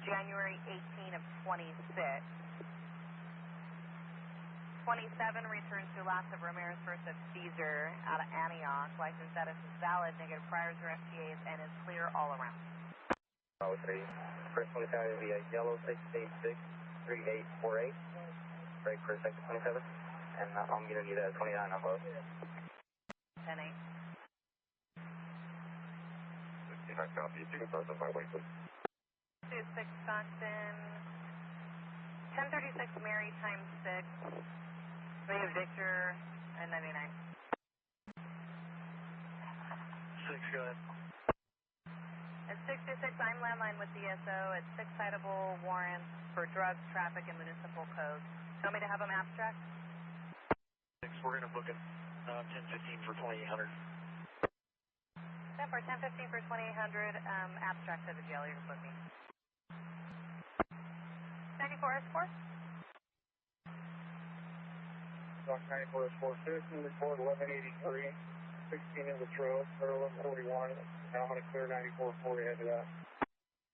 B: January 18 of 26. 27 returns to last of Ramirez, first of Caesar out of Antioch. License status is valid, negative priors or FTAs, and is clear all around.
A: 3. First 27 will be a yellow 6863848. Break for second 27. And I'm going to need a 29 on both.
B: 10-8.
E: 69 copy. 2 cars on my way, please.
B: 26 Stockton. 1036 Mary times 6. Victor and 99.
A: go ahead.
D: At 66, I'm landline with DSO at 6 citable warrants for drugs, traffic, and municipal code. Tell me to have them abstract?
A: 6, we're going to book it 10:15 for 2800.
D: 10 for 10:15 for 2800, abstract to the jail, you're going to book me. 94 S4?
F: Stock 94 S4, citizen report 1183, 16 in Latrobe, or 1141. Now I'm going to clear 94 4 ahead of that.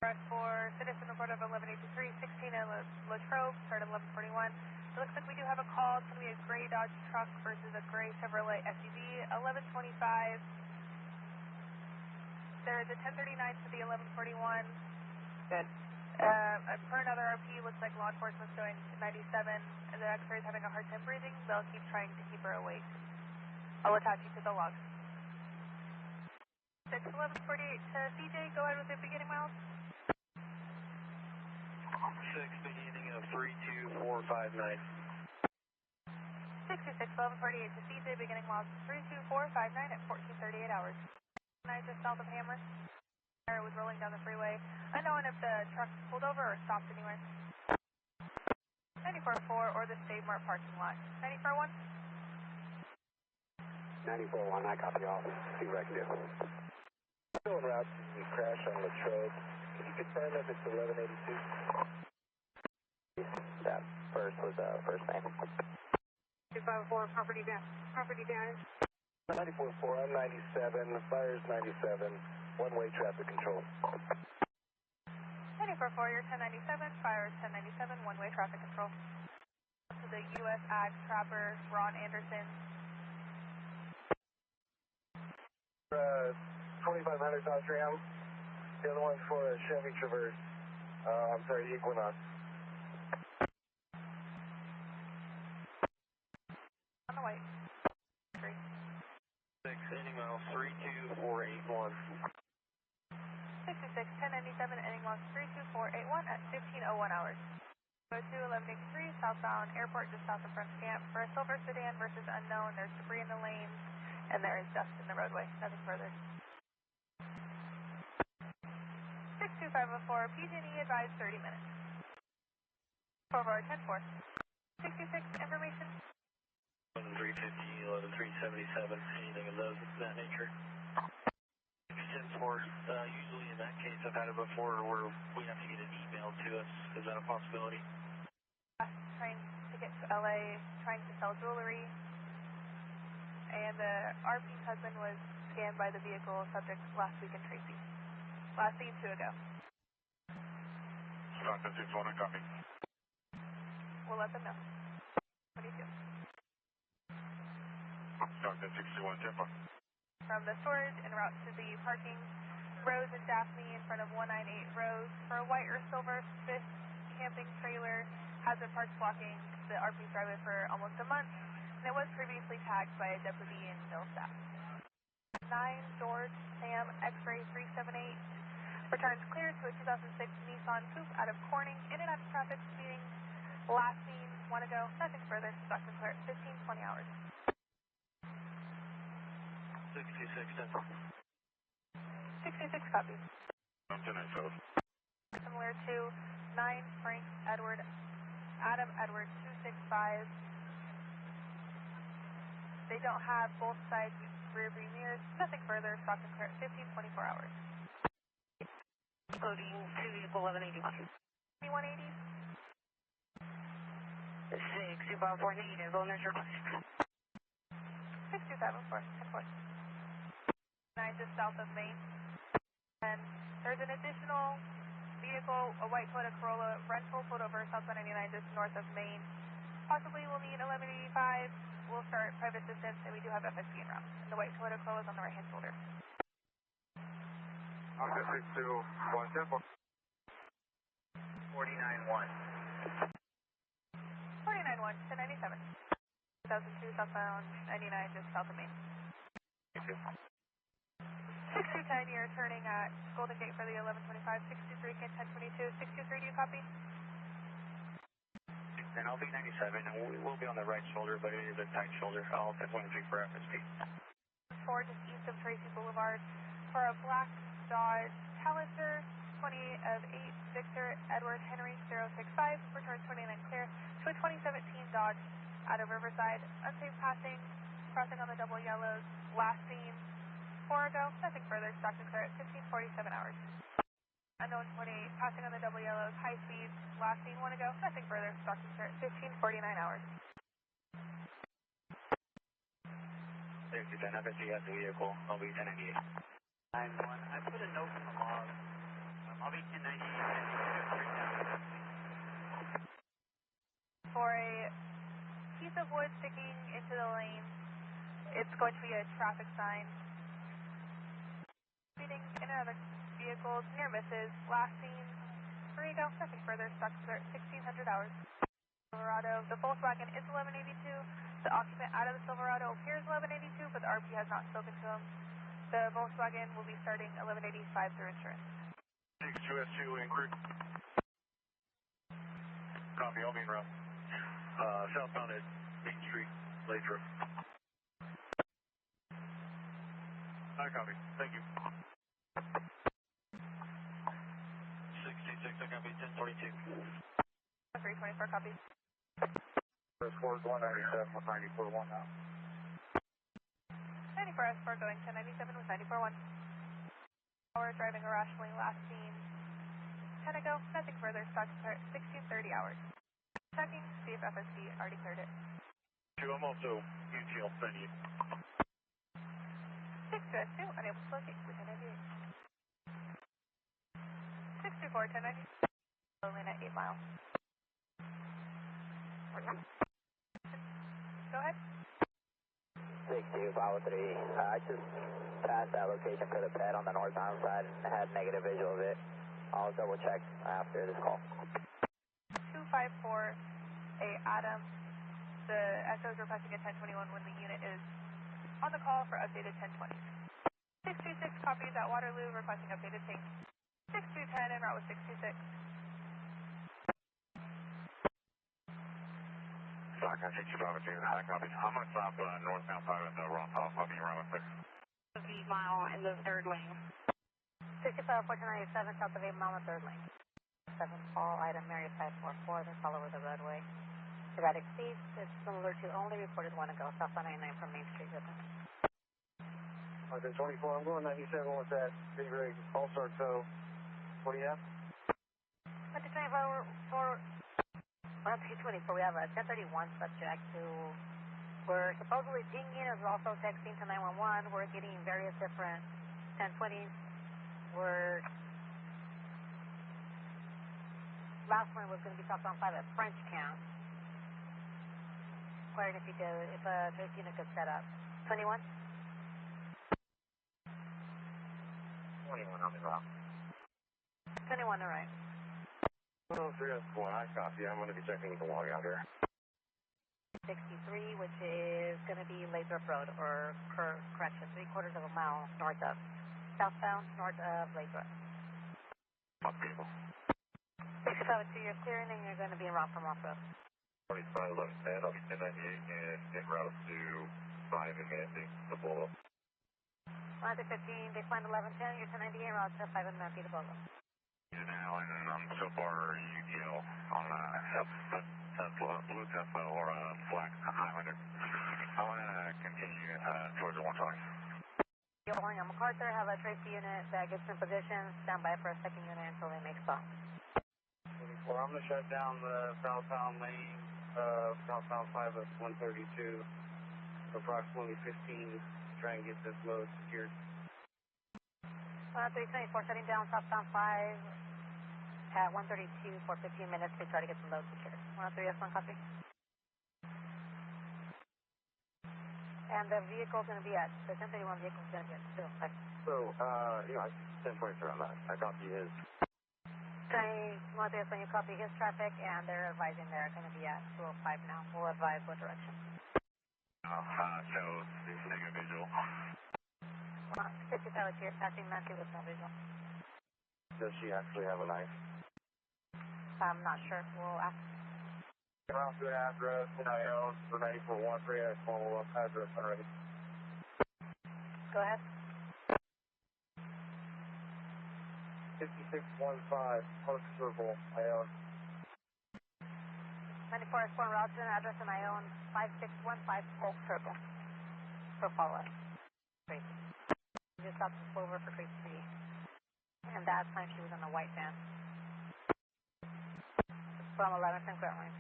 D: S4, citizen report of 1183, 16 in Latrobe, start at 1141. It looks like we do have a call. It's going to be a gray Dodge truck versus a gray Chevrolet SUV, 1125. There's a 1039 to the 1141. Good. Per another RP, looks like law enforcement's going 97. And the X-ray is having a hard time breathing. They'll keep trying to keep her awake. I'll attach you to the log. 61148 to CJ, go ahead with the beginning miles.
A: 6, beginning of 32459.
D: 661148 to CJ, beginning miles 32459 at 1438 hours. I just south of Hammer. It was rolling down the freeway. Unknown if the truck pulled over or stopped anywhere. 94-4 or the Save Mart parking lot. 94-1?
F: 94-1, I copy all. See what I can do. Still en route to crash on Latrobe. Can you confirm if it's 1182? That first was first name.
C: 254, property damage.
F: 94-4, I'm 97, fire's 97, one-way traffic control.
D: 94-4, you're 1097, fire is 1097, one-way traffic control. To the U.S. Ag Trapper, Ron Anderson.
F: 2500 Dodge Ram. The other one's for a Chevy Traverse. I'm sorry, Equinox.
D: On the white. 3.
A: 6, ending mile 32481.
D: 66, 1097, ending mile 32481 at 1501 hours. Go to 1183, southbound airport just south of Front Camp. For a silver sedan versus unknown, there's debris in the lanes, and there is dust in the roadway. Nothing further. 62504, PG&E advised 30 minutes. 4 10-4. 66, information.
A: 11350, 11377, anything of those of that nature. 10-4, usually in that case I've had it before where we have to get an email to us. Is that a possibility?
D: Trying to get to LA, trying to sell jewelry, and the RP's husband was scanned by the vehicle subject last week in Tracy. Last seen 2 ago.
E: Stockton 6-1, I copy.
D: We'll let them know. 22.
E: Stockton 6-1, 10-4.
D: From the storage en route to the parking, Rose and Daphne in front of 198 Rose for a white or silver fifth camping trailer has been parked blocking the RP's driveway for almost a month, and it was previously tagged by a deputy and mill staff. 9 George Sam X-ray 378 returns clear to a 2006 Nissan Coupe out of Corning, in and out of traffic, speeding. Last seen 1 ago, nothing further. Stockton clear at 15-20 hours.
A: 66, 10-4.
D: 66 copies.
E: I'm 10-9-7.
D: Similar to 9 Frank Edward, Adam Edward 265. They don't have both sides rear view mirrors. Nothing further. Stockton clear at 15-24 hours.
C: Loading to vehicle 1181.
D: 2180.
C: 625 4 negative, owner's request.
D: 6274, 10-4. 9 just south of Main. And there's an additional vehicle, a white Toyota Corolla rental pulled over southbound 99 just north of Main. Possibly we'll need 1185. We'll start private assistance, and we do have FSC en route. And the white Toyota Corolla is on the right-hand shoulder.
E: Stockton 6-1, 10-4.
F: 49-1.
D: 49-1, 1097. 2002 southbound 99 just south of Main. 6210, you're turning at Golden Gate for the 1125. 63 K 1022. 63, do you copy?
F: And I'll be 97, and we'll be on the right shoulder, but it is a tight shoulder. I'll 10-1 for FSP.
D: 4 just east of Tracy Boulevard.
C: for a black Dodge Hollister, 20 of 8, Victor Edward Henry 065, return 29 clear to a 2017 Dodge out of Riverside, unsafe passing, crossing on the double yellows, last seen 4 ago, nothing further, Stockton clear at 15:47 hours. Unknown 28, passing on the double yellows, high speed, last seen 1 ago, nothing further, Stockton clear at 15:49 hours.
G: Tracy, 10 FSG has the vehicle, I'll be 1098. 9-1, I put a note in the log. I'll be 1098,
C: For a piece of wood sticking into the lane, it's going to be a traffic sign. Speeding in another vehicle, near misses, last seen 3 ago, nothing further, Stockton clear at 1600 hours. Silverado, the Volkswagen is 1182. The occupant out of the Silverado appears 1182, but the RP has not spoken to him. The Volkswagen will be starting 1185 through insurance.
E: 62S2 in Cruz. Copy, I'll be en route. Southbound at 8th Street, Lathrop. I copy, thank you.
G: 626, I copy, 1042.
C: 324 copy.
E: First floor is 197 with 94.1 now.
C: 94S4 going 1097 with 94.1. Hour driving irrationally, last seen 10 ago, nothing further, Stockton clear at 1630 hours. Checking, see if FSD already cleared it.
E: 2, I'm also UTL, thank you.
C: 62S2, unable to locate, with 1098. 624, 1090. Low lane at 8 miles. Go ahead.
F: 62, Bravo 3. I just passed that location for the pet on the northbound side and had negative visual of it. I'll double check after this call.
C: 254A Adam. The SO is requesting a 1021 when the unit is on the call for updated 1020. 626 copies at Waterloo requesting updated ping. 6210 en route with 626.
E: Stock, I think you probably do. I copy. I'm going to stop northbound side of the wrong top. I'll be around with 6.
D: 8 mile in the third lane.
B: 65, 1497, south of 8 mile in the third lane. 7 call, item Mary 544, then follow with the roadway. Erratic speeds, it's similar to only reported 1 ago, southbound 99 from Main Street with him.
A: Okay, 24, I'm going 97 with that big rig, all-star tow. What do you have?
B: 24, 124, we have a 1031 subject who we're supposedly pinging, is also texting to 911. We're getting various different 1020s. Last one was going to be Stockton 5 at French Camp. Inquiring if a Tracy unit could set up. 21?
E: 21 on the route.
B: 21, all right.
E: 103S1, I copy. I'm going to be checking the log out here.
B: 63, which is going to be Lathrop Road, or correction, 3/4 of a mile north of, southbound north of Lathrop.
E: Fuck people.
B: 672, you're clearing and you're going to be en route from off-road.
E: 25, 11, 10, I'll be 1098 and en route to 5 and Mandy, the Bolo.
B: 115, they find 1110, you're 1098 en route to 5 and Mandy, the Bolo.
E: Now, and I'm so far UDL on blue Tesla or black Highlander. I want to continue towards the 120.
B: You're calling on MacArthur, have a Tracy unit that gets in position, stand by for a second unit until they make stop.
A: 24, I'm going to shut down the southbound lane, southbound 5 at 132, approximately 15, to try and get this load secured.
B: 324, shutting down southbound 5 at 132 for 15 minutes to try to get the load secured. 103S1 copy. And the vehicle's going to be at, the 1031 vehicle's going to be at 205.
E: So, I 1020 on that. I copy his.
B: Okay, 103S1, you copy his traffic, and they're advising they're going to be at 205 now. We'll advise what direction.
E: So, this negative visual.
B: 55 is here, passing Nancy with no visual.
E: Does she actually have a knife?
B: I'm not sure. We'll ask.
A: Around to an address, NIL, for 9413, I follow up address already.
B: Go ahead.
A: 5615, Park Circle, Ione.
B: 94 Square route to an address in Ione, 5615 Oak Circle. For follow-up. Tracy. Just stopped the Clover for Tracy. And that time she was in a white van. From 11th and Gilroy.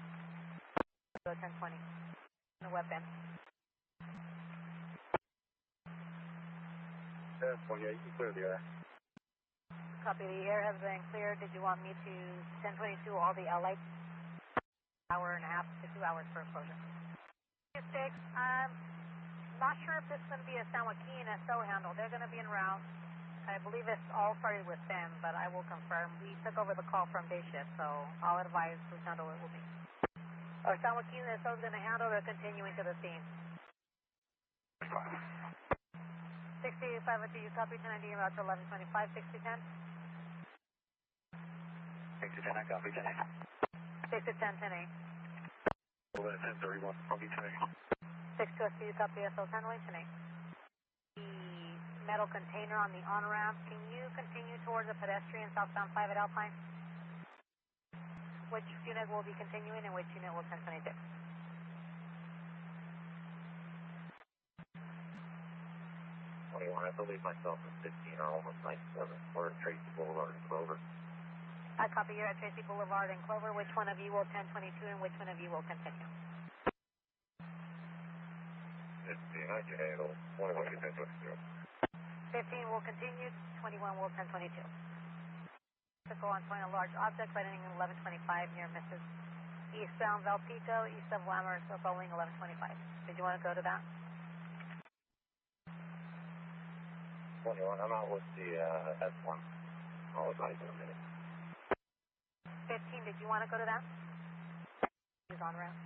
B: So 1020. The web van.
A: 1020, you can clear the air.
B: Copy, the air has been cleared. Did you want me to 1022 all the LA? Hour and a half to 2 hours for exposure. 6, not sure if this is going to be a San Joaquin SO handle. They're going to be en route. I believe it's all started with them, but I will confirm. We took over the call from day shift, so I'll advise whose handle it will be. Or San Joaquin SO is going to handle, they're continuing to the scene. 6052, you copy 1090 en route to 1125, 6010.
G: 6010, I copy 10.
B: 6010, 10-8.
G: 1031, copy 10.
B: 62SU, you copy SO 10 way, 10-8. The metal container on the on-ramp, can you continue towards the pedestrian southbound 5 at Alpine? Which unit will be continuing and which unit will 1022?
E: I believe myself in 15 or almost 97 for Tracy Boulevard and Clover.
B: I copy, you're at Tracy Boulevard and Clover. Which one of you will 1022 and which one of you will continue?
E: 15, I can handle 21 to 1022.
B: 15 will continue, 21 will 1022. To go on point a large object running 1125 near Mrs. Eastbound Valpico, east of Lammers, so going 1125. Did you want to go to that?
E: 21, I'm out with the S1. I'll advise in a minute.
B: 15, did you want to go to that? He's on ramp.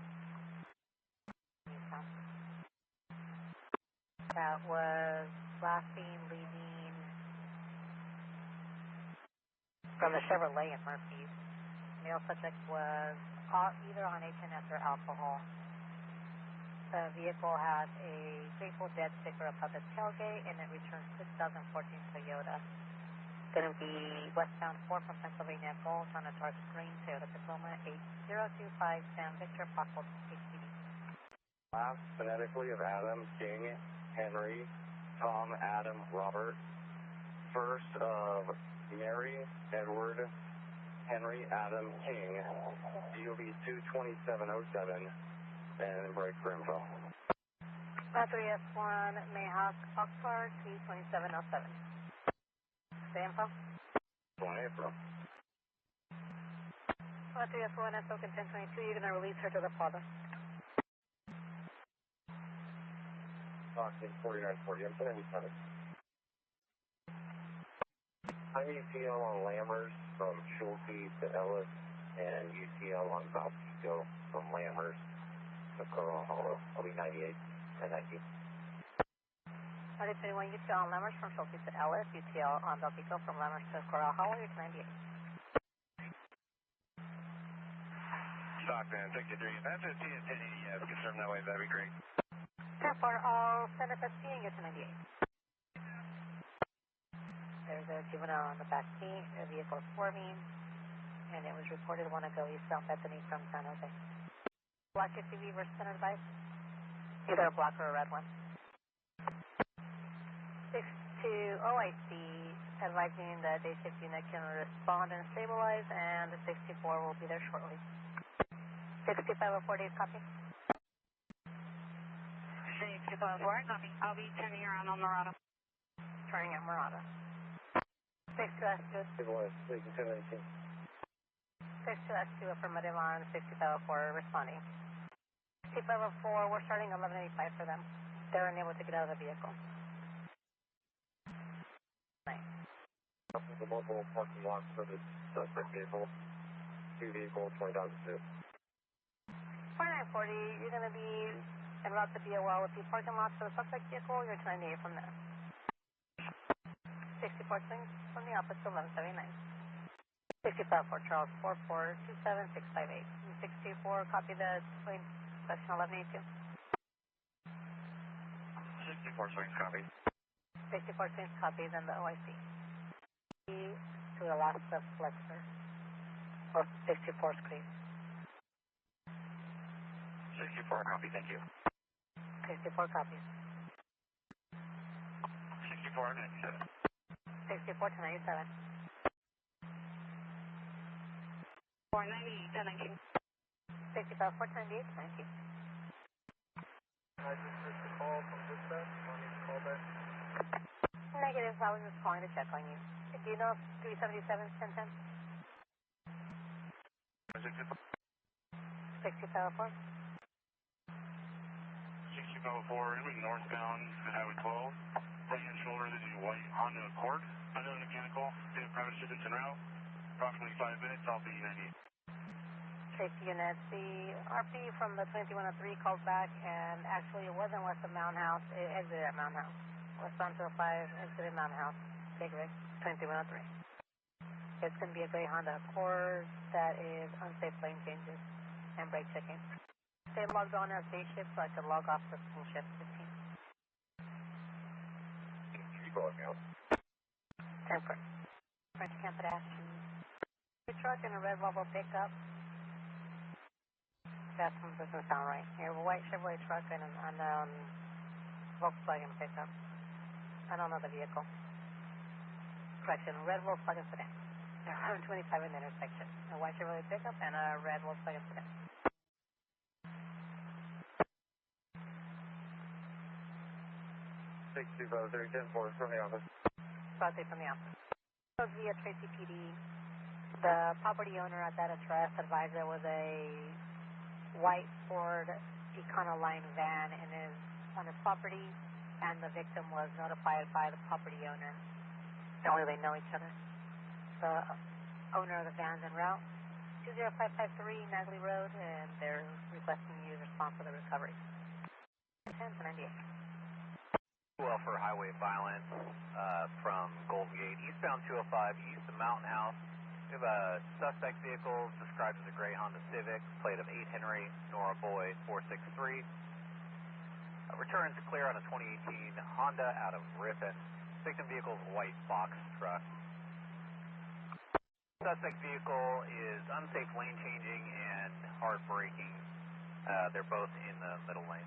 B: That was last seen leaving from the Chevrolet in Merced. Male subject was either on HNS or alcohol. The vehicle has a Grateful Dead sticker above the tailgate, and it returns 2014 Toyota. Going to be westbound 4 from Pennsylvania Gulch on a dark green Toyota Tacoma 8025 Sam Victor Pockle HPD.
E: Last phonetically of Adam, King, Henry, Tom, Adam, Robert. First of Mary, Edward, Henry, Adam, King. DOB 22707. And break for info.
B: 3S1 Mayhawk Oxford 22707. The info?
E: 20 April.
B: 3S1 SO 1022, you're going to release her to the father.
E: Stockton 4940, I'm putting these coming. I'm UTL on Lammers from Schulte to Ellis, and UTL on Valpico from Lammers to Coral Hollow. I'll be 98 and 90.
B: 21 UTL on Lammers from Schulte to Ellis, UTL on Valpico from Lammers to Coral Hollow, you're 98.
G: Stockton 63, that's a 1080, yes, confirm that way, that'd be great.
B: 10-4, I'll send it to C and you're to 98. There's a juvenile on the back seat, the vehicle is swerving, and it was reported a while ago eastbound Bethany from San Jose. Black SUV versus center device? Either a black or a red one. 62 OIC advising the day shift unit can respond and stabilize, and the 64 will be there shortly. 6504 days copy.
D: 6504, copy. I'll be turning around on Morado.
B: Turning at Morado. 62S2. 62S2 affirmative on 6504 responding. 6504, we're starting 1185 for them. They're unable to get out of the vehicle. Nice.
E: The mobile parking lot for the suspect vehicle. 2 vehicles, 20,002.
B: 4940, you're going to be en route to BOL with the parking lot for the suspect vehicle. You're 98 from there. 64 swings from the office to 1179. 65 Charles 4427658. 624, copy the swing, section 1182.
G: 64 swings, copy.
B: 64 swings, copy, then the OIC. To the last flexor, or 64 screen.
G: 64, copy, thank you.
B: 64 copies.
G: 64, 97.
B: 64 to 97.
D: 498 to 19.
B: 65, 498 to 19.
F: I just missed a call from dispatch. Want me to call back?
B: Negative, I was just calling to check on you. Do you know if 377 is 1010? 6504?
G: 6504, anybody northbound at Highway 12, right hand shoulder, this is white Honda Accord, Honda mechanical, private assistance en route, approximately 5 minutes, I'll be 98.
B: Tracy units, the RP from the 2103 called back, and actually it wasn't west of Mountain House, it exited at Mountain House. West on 205, exited Mountain House, big rig, 2103. It's going to be a gray Honda Accord that is unsafe lane changes and brake checking. They logged on as day shift, so I could log off for school shift 15.
E: Keep logging out.
B: 10 for French Camp Action. A truck and a red Volvo pickup. That one doesn't sound right. Here, a white Chevrolet truck and an unknown Volkswagen pickup. I don't know the vehicle. Correction, red Volkswagen sedan. They're 125 in the intersection. A white Chevrolet pickup and a red Volkswagen sedan.
F: 625-310 from the office.
B: From the office. So via Tracy PD, the property owner at that address advised there was a white Ford Econoline van on his property, and the victim was notified by the property owner. Only they know each other. The owner of the van's en route, 20553 Nagley Road, and they're requesting you respond for the recovery. 10 to 98.
H: Well, for highway violence from Golden Gate, eastbound 205, east of Mountain House. We have a suspect vehicle described as a gray Honda Civic, plate of 8 Henry, Nora Boy 463. Returns clear on a 2018 Honda out of Ripon. Victim vehicle is a white box truck. Suspect vehicle is unsafe lane changing and hard braking. They're both in the middle lane.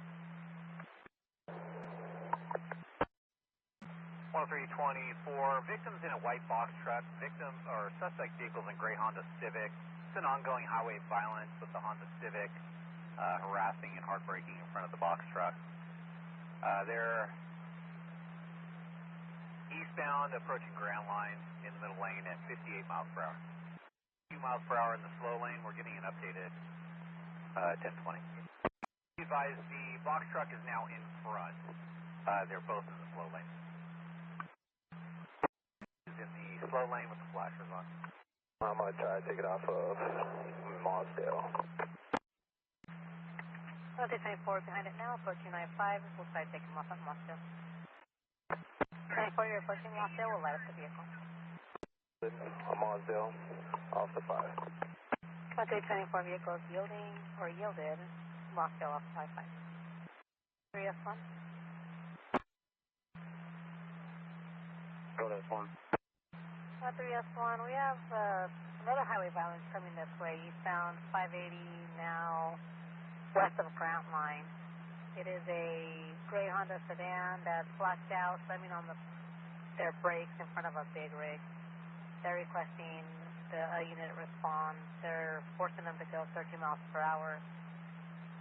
H: 1324, victims in a white box truck, suspect vehicles in gray Honda Civic. It's an ongoing highway violence with the Honda Civic harassing and hard braking in front of the box truck. They're eastbound approaching Grand Line in the middle lane at 58 miles per hour. 2 miles per hour in the slow lane. We're getting an updated 1020. Be advised, the box truck is now in front. They're both in the slow lane. In the slow lane with the flashers on.
F: I'm going to try to take it off of Modesto.
B: 24 behind it now, approaching 95. We'll try to take him off at Modesto. 24, you're approaching Modesto. We'll light up the vehicle.
F: Modesto, off the 5.
B: 24 vehicles yielding or yielded. Modesto off the 5. 3S1.
F: Go to S1.
B: 3S1, we have another highway violence coming this way, eastbound 580 now west of Grant Line. It is a gray Honda sedan that's blacked out, slamming on their brakes in front of a big rig. They're requesting a unit respond. They're forcing them to go 13 miles per hour,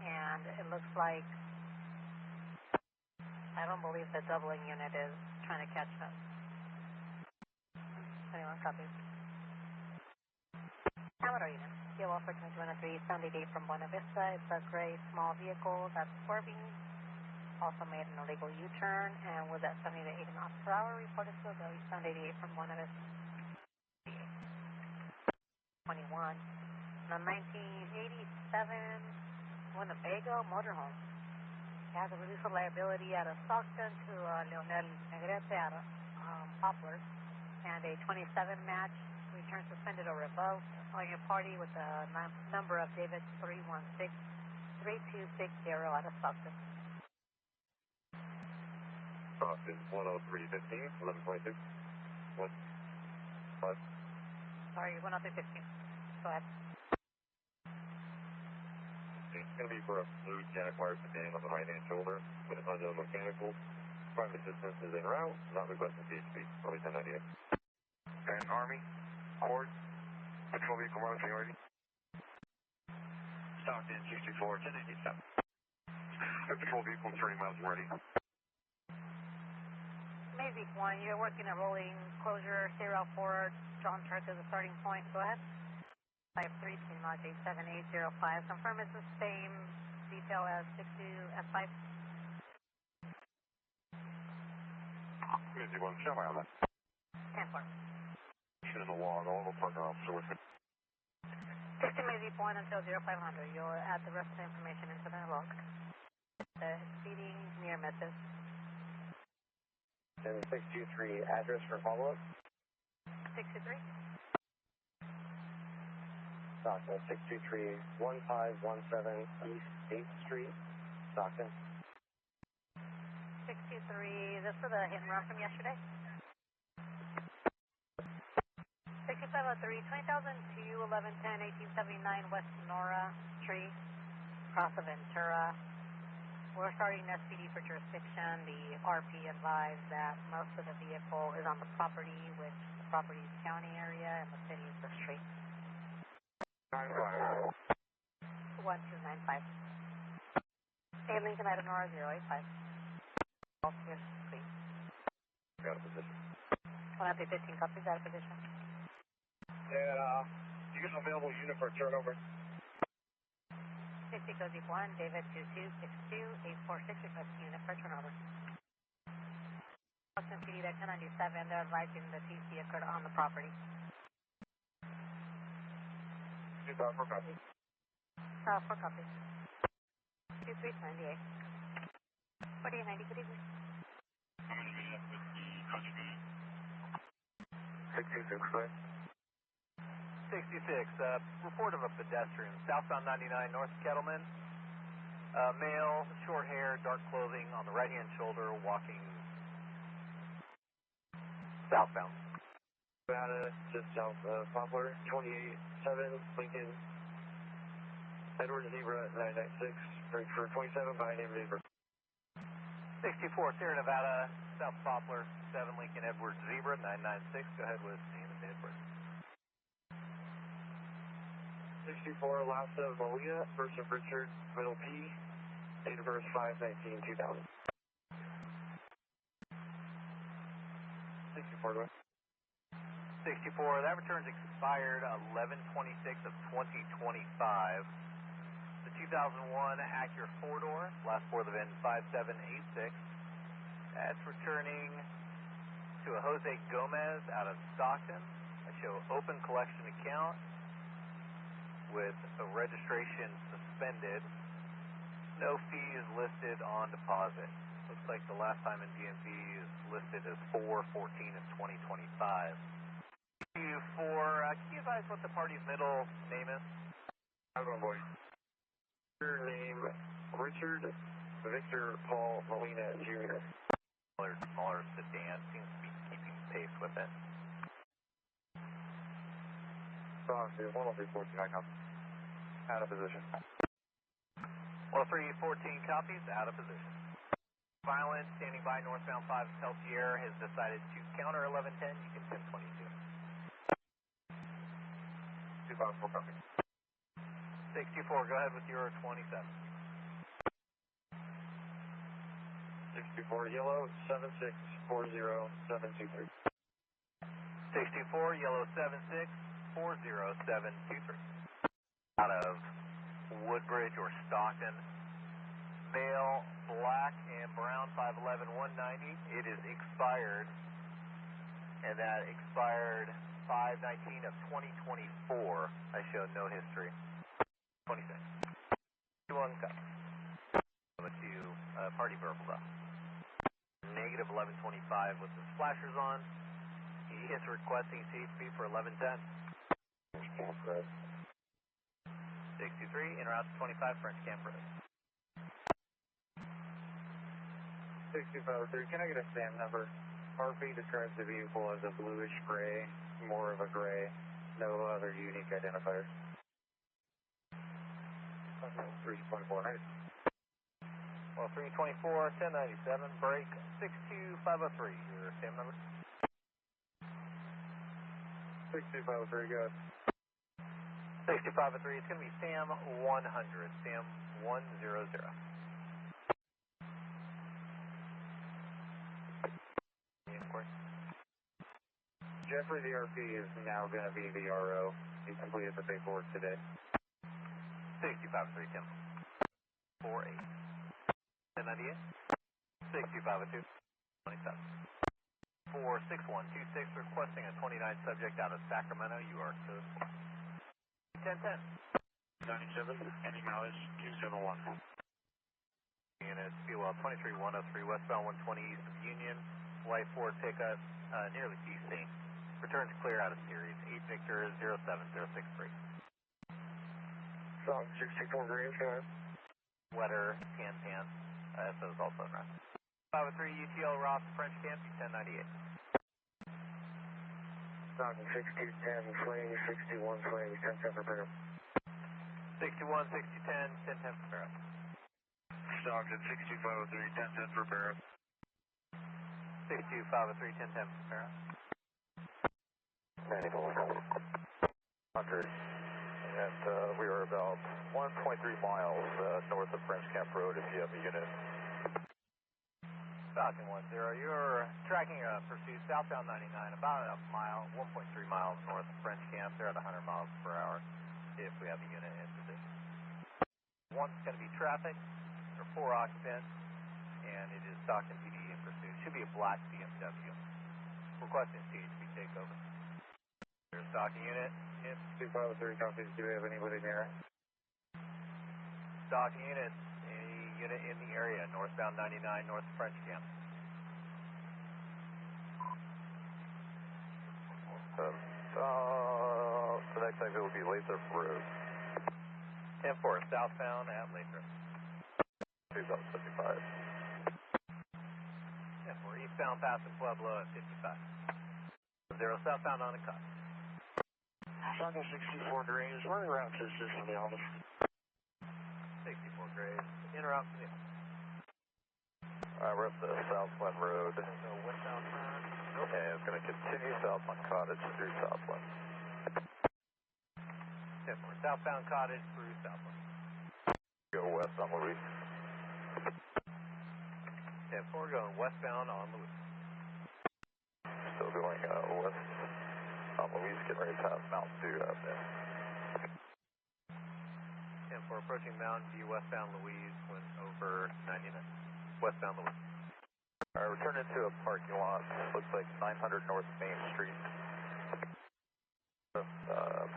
B: and it looks like, I don't believe the doubling unit is trying to catch them. 21 copies. Amador unit. Fuel for 2203, Sunday day from Buena Vista. It's a gray small vehicle that's swerving. Also made an illegal U-turn and was at 70 to 80 miles per hour. Reported to go eastbound 88 from Buena Vista. 21. The 1987 Winnebago motorhome. It has a release of liability out of Stockton to Leonel Negrete out of Poplar. And a 27 match, return suspended or revoked on your party with the number of David 316-3260 out of Stockton.
E: Stockton 10315, 1122. 1, 5.
D: Sorry, 10315. Go ahead.
E: It's going to be for a blue Jaguar sedan on the right-hand shoulder with unknown mechanical. Private assistance is en route, not requesting CHP. Only 1098. And Army, Court, patrol vehicle monitoring already. Stockton, 64, 1097. Patrol vehicle 30 miles ready.
D: Maybe one, you're working at rolling closure, serial 4, John Turk is the starting point. Go ahead. 53, Lodge 87805. Confirm it's the same detail as 62F5.
E: Busy one, show my on that.
D: 10-4.
E: Shoot in the log, all the parking officer with me.
D: 60 may be point until 0500. You'll add the rest of the information into the log. The speeding near Merced.
F: And 623, address for follow-up?
D: 623.
F: Stockton, 623, 1517 East 8th Street, Stockton.
D: 623, this for the hit and run from yesterday? 6503, 2002, 1110, 1879 West Sonora Street, across of Ventura. We're starting SPD for jurisdiction. The RP advised that most of the vehicle is on the property, which the property is county area and the city is the street.
E: 95.
D: 1295. Hey, Lincoln Amador 085. All clear, please.
E: Got a position.
D: 115 copies out of position.
E: Yeah, you get an available unit for a turnover.
D: 60 Cozy 1, David 2262846, request unit for turnover. Stockton PD, they're 1097, they're advising the TC occurred on the property.
E: 4 copies.
D: 4 copies. 2398. 4890, good evening.
G: I'm going to meet up with the contributor.
E: 626, right?
H: 66, report of a pedestrian, southbound 99 north of Kettleman. Male, short hair, dark clothing, on the right-hand shoulder, walking southbound.
F: Nevada, just south of Poplar, 28-7, Lincoln, Edward Zebra, 996, break for 27 by name Zebra.
H: 64, Sierra Nevada, South Poplar, 7 Lincoln, Edward Zebra, 996, go ahead with name and Edward.
F: 64, last of Malia, first of Richard, middle P, date of birth 5/19/2000. 64, go ahead.
H: 64, that return's expired 11/26 of 2025. The 2001 Acura 4-door, last four of the VIN 5786. That's returning to a Jose Gomez out of Stockton. I show open collection account with a registration suspended. No fees listed on deposit. Looks like the last time in DMV is listed as 4/14 of 2025. Can you advise what the party's middle name is?
F: How's it going, boy? Your name, Richard Victor Paul Molina Jr.
H: Smaller sedan, seems to be keeping pace with it.
F: Fox is 10314, I copy. Out of position.
H: 10314 copies, out of position. Violent, standing by northbound 5 Peltier, has decided to counter 1110, you can 1022.
F: 254 copy.
H: 64, go ahead with your 27.
F: 64 yellow 7640723.
H: 64, yellow 7640723. Out of Woodbridge or Stockton. Male, black and brown, 5'11", 190. It is expired, and that expired 5/19 of 2024. I show no history. 26. 21 cut. With you, party verbal though. Negative 1125 with the splashers on. He is requesting CHP for 1110. 63, en route to 25 French Camp Road.
F: 6503, can I get a stamp number? RP describes the vehicle as a bluish gray, more of a gray. No other unique identifiers. 324, right?
H: Well, 324, 1097, break 62503, your SAM number?
F: 62503, go ahead.
H: 62503, it's going to be SAM 100, SAM 100.
F: Jeffrey, the RP is now going to be the RO. He completed the paperwork today.
H: 62503, Tim. 48. 1098. 62502. 27. 46126, requesting a 29 subject out of Sacramento. You are code 1010.
G: 97, any mileage 271.
H: Units, fuel 23103, westbound 120 east of Union. White Ford pickup, nearly T-Sting. Returns clear out of series. 8 Victor 07063.
F: Stockton 64 Green, go ahead.
H: Wetter, tan, SO is also in route. 503 UTL Ross, French Camp, 1098.
F: Stockton 6210, Flames 61 Flames, 1010 prepare.
H: 61, 6210, 1010 prepare.
G: Stockton 6503, 1010 prepare.
H: 62503, 1010 prepare.
E: 100. And we are about 1.3 miles north of French Camp Road if you have a unit.
H: Falcon 10, you're tracking a pursuit southbound 99, about a mile, 1.3 miles north of French Camp. They're at 100 miles per hour if we have a unit in position. One's going to be traffic, or 4 occupants, and it is Stockton PD in pursuit. Should be a black BMW. Requesting CHP takeover. There's Stockton unit.
F: 2503 copies, do we have anybody near?
H: Stockton unit, any unit in the area, northbound 99, north of French Camp.
E: The next exit will be Lathrop Road.
H: 10-4, southbound at Lathrop.
E: 2075.
H: 10-4, eastbound passing Pueblo at 55. 0 southbound on the cut.
F: Stockton 64 Green, is running route to assist on the office.
H: 64 grade, interrupt me.
E: We're up the Southland Road.
H: So westbound turn.
E: Okay, it's going to continue south on Cottage through Southland.
H: 10-4, southbound Cottage through Southland.
E: Go west on Louis.
H: 10-4, going westbound on Louis.
E: Still going west on Louis, getting ready to pass Mountain Dew out there.
H: 10-4, approaching Mountain View, westbound Louise, went over 99. Westbound Louise.
E: All right, we're turning into a parking lot. Looks like 900 North Main Street.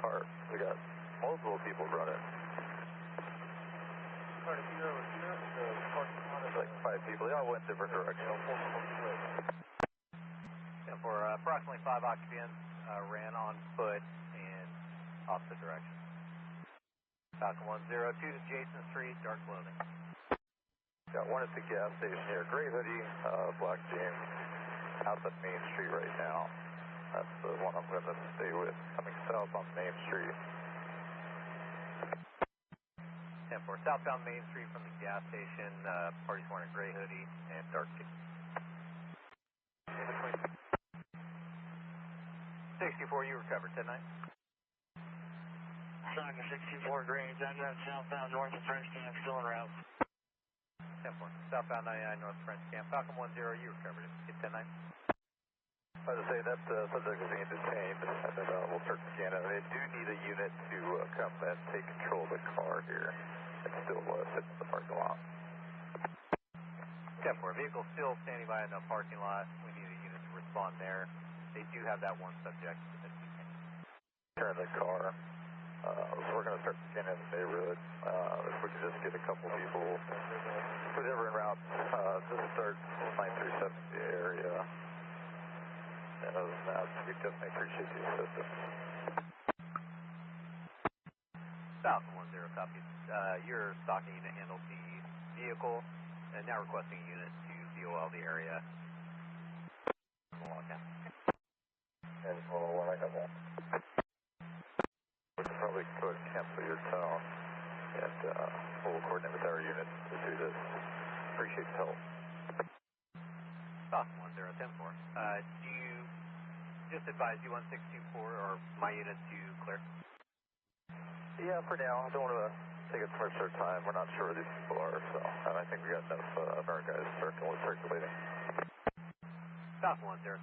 E: Park. We got multiple people running. Like 5 people. They all went different directions.
H: And for approximately 5 occupants, ran on foot and opposite direction. Falcon 102 to Jason Street, dark clothing.
E: Got one at the gas station here. Gray hoodie, black jeans. Out at Main Street right now. That's the one I'm going to stay with. Coming south on Main Street.
H: 10-4, southbound Main Street from the gas station. Party's wearing a gray hoodie and dark jeans. 64, you recovered, 10-9.
F: Stockton 64 Green, southbound north of French Camp, still en route.
H: 10-4, southbound 99, north of French Camp. Falcon 10, you recovered it. Get 10-9.
E: By the say, that subject is being detained, and then we'll start scanning. They do need a unit to come and take control of the car here. It's still sitting in the parking lot.
H: 10-4, vehicle still standing by in the parking lot. We need a unit to respond there. They do have that one subject that's detained.
E: Turn the car. So we're going to start scanning the neighborhood. If we can just get a couple people, whatever en route, just start 9370 area. And other than that, we definitely appreciate the assistance.
H: Falcon 10, copies. Your stocking unit handled the vehicle and now requesting a unit to VOL the area.
E: And for what I got one. like go ahead and cancel your tow, and we'll coordinate with our unit to do this. Appreciate the help.
H: Stockton 10-4. Do you just advise you 1624 or my unit to clear?
E: Yeah, for now. I don't want to take up too much of their time. We're not sure where these people are, so and I think we got enough of our guys circulating.
H: Stockton 10-4,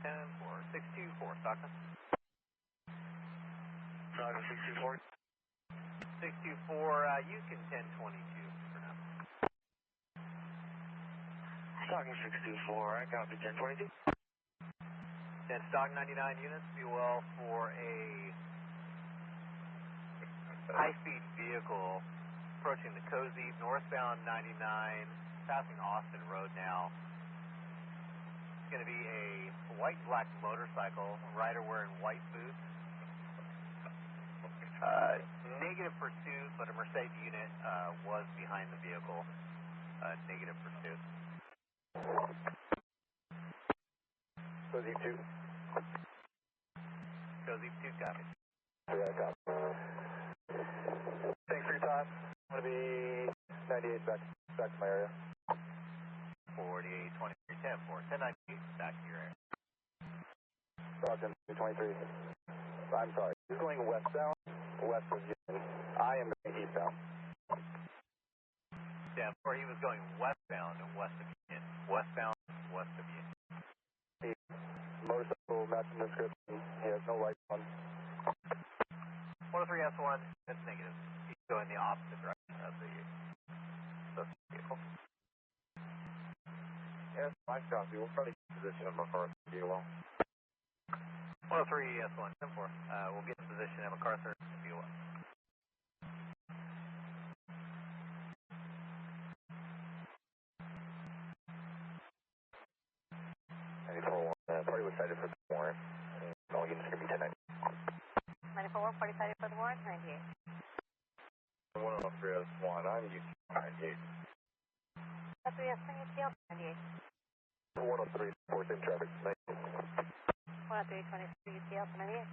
H: 624, Stockton.
G: Stockton 624.
H: 624, you can 1022 for now.
G: Stockton 624, I copy 1022.
H: Then Stock 99 units, be well for a high-speed vehicle approaching the Cozy, northbound 99, passing Austin Road now. It's going to be a white-black motorcycle, rider wearing white boots. Negative pursuit, but a Merced unit was behind the vehicle. Negative pursuit.
E: Cozy 2.
H: Cozy 2, copy.
E: Yeah, copy. Thanks for your time. I'm going to be 98 back to my area.
H: 48, 23, 10, 4, 1098, back to your area.
E: Stockton 23. I'm sorry. He's going westbound, west of Union. I am going eastbound.
H: Yeah, or he was going westbound and west of Union. Westbound, west of Union.
E: The motorcycle matching the description. He has no lights on.
H: 103S1, that's negative. He's going the opposite direction of the vehicle.
E: Yes, my copy. We'll try to get position of my car.
H: 103S1, 10-4. We'll get in position at MacArthur. Be well.
E: Party was cited for the warrant. All units are going to be 1090.
B: 94, party cited for the warrant, 98.
E: 103S1, I'm using 98.
B: 103S1, 98.
E: 103, 4, same traffic.
B: 103, 23, UTL, 98.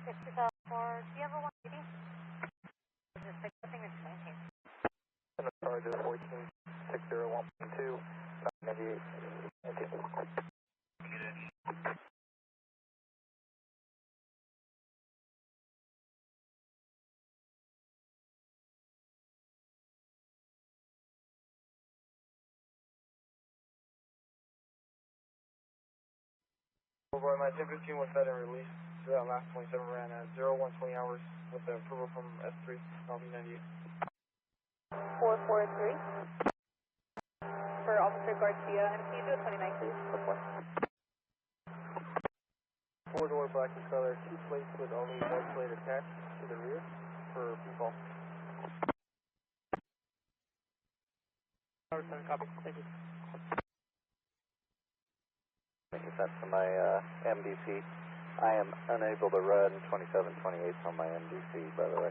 B: 6 4, do you have a 180? Is it 6 something or 219?
E: And the charge is 14-601.2, 98.
I: Boy, my 1015 was set and released. So that last 27 ran at 0120 hours with the approval from S3, copy 98.
B: 443. For Officer Garcia, and can you do a 29, please? Before.
I: 4-door black in color, 2 plates with only 1 plate attached to the rear for people. Copy, thank you.
E: That's to my MDC. I am unable to run 2728 on my MDC, by the way.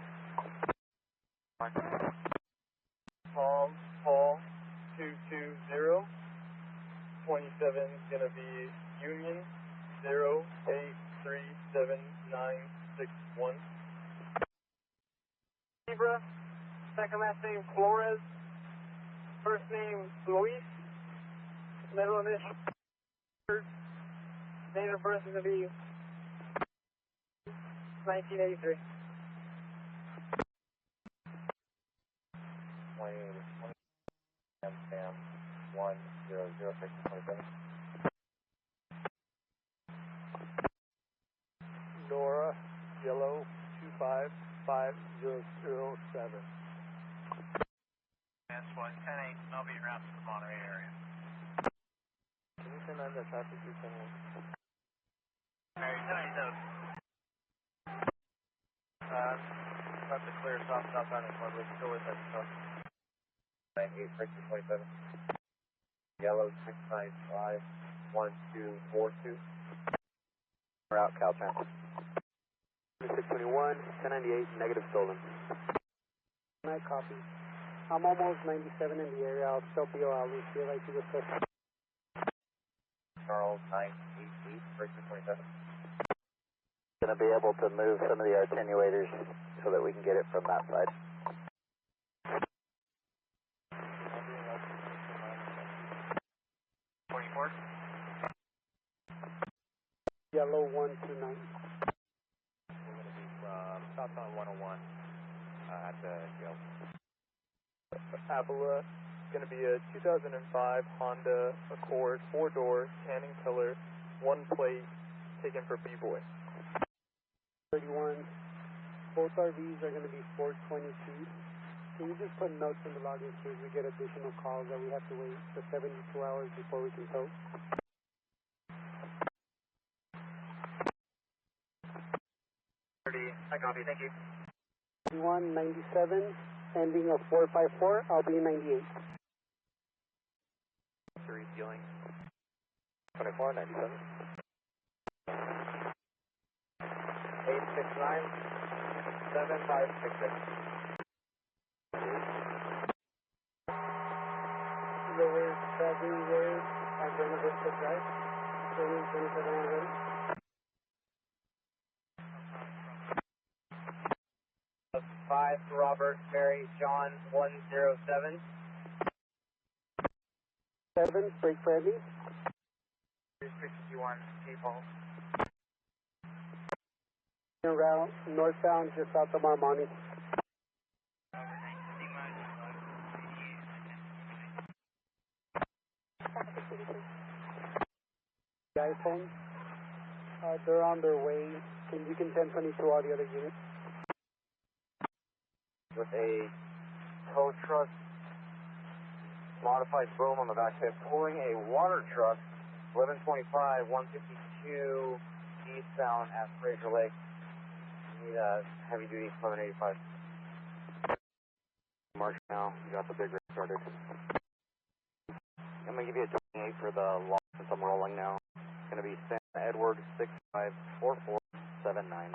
I: Paul 220. 27 is going to be Union 0837961. Zebra, second last name Flores, first name Luis, middle initial. Date of birth is going to be 1983.
E: 100,
A: Nora, yellow, 255007.
H: That's 1, 10-8, I'll be around to the Monterey area.
I: Can you turn on the traffic through someone?
H: Mary, 10-8,
I: About to clear southbound and Ludwig, still with us.
E: 98, 27. Yellow, 695, 1242. We're out, Caltrans. 621, 1098, negative stolen.
I: Night copy. I'm almost 97 in the area. I'll still be I'll feel like you were
E: Charles, 988, 27.
F: Going to be able to move some of the attenuators so that we can get it from that side.
J: Yellow 129.
H: We're going to be from Stockton 101 at the jail.
I: Avila, going to be a 2005 Honda Accord, 4-door, tanning color, 1 plate, taken for B-Boy.
J: 31. Both RVs are going to be 422. Can you just put notes in the log in case we get additional calls that we have to wait for 72 hours before we can tow?
F: I copy, thank you.
J: 3197, ending of 454, I'll be 98.
H: 3 dealing.
F: 2497. 869 7566.
J: Lower Traveling Road at Buena Vista Drive, 27
F: 5 Robert, Mary, John, 107.
J: 7, break for Eddie.
F: 61, K-Paul.
J: Route northbound just south of Armani. The iPhones, they're on their way. You can 1022 all the other units.
F: With a tow truck, modified boom on the backside, pulling a water truck, 1125, 152, eastbound at Fraser Lake. Need a heavy duty 1185. March now, you got the big rig started. I'm going to give you a 28 for the long since I'm rolling now. It's going to be San Edward 654479.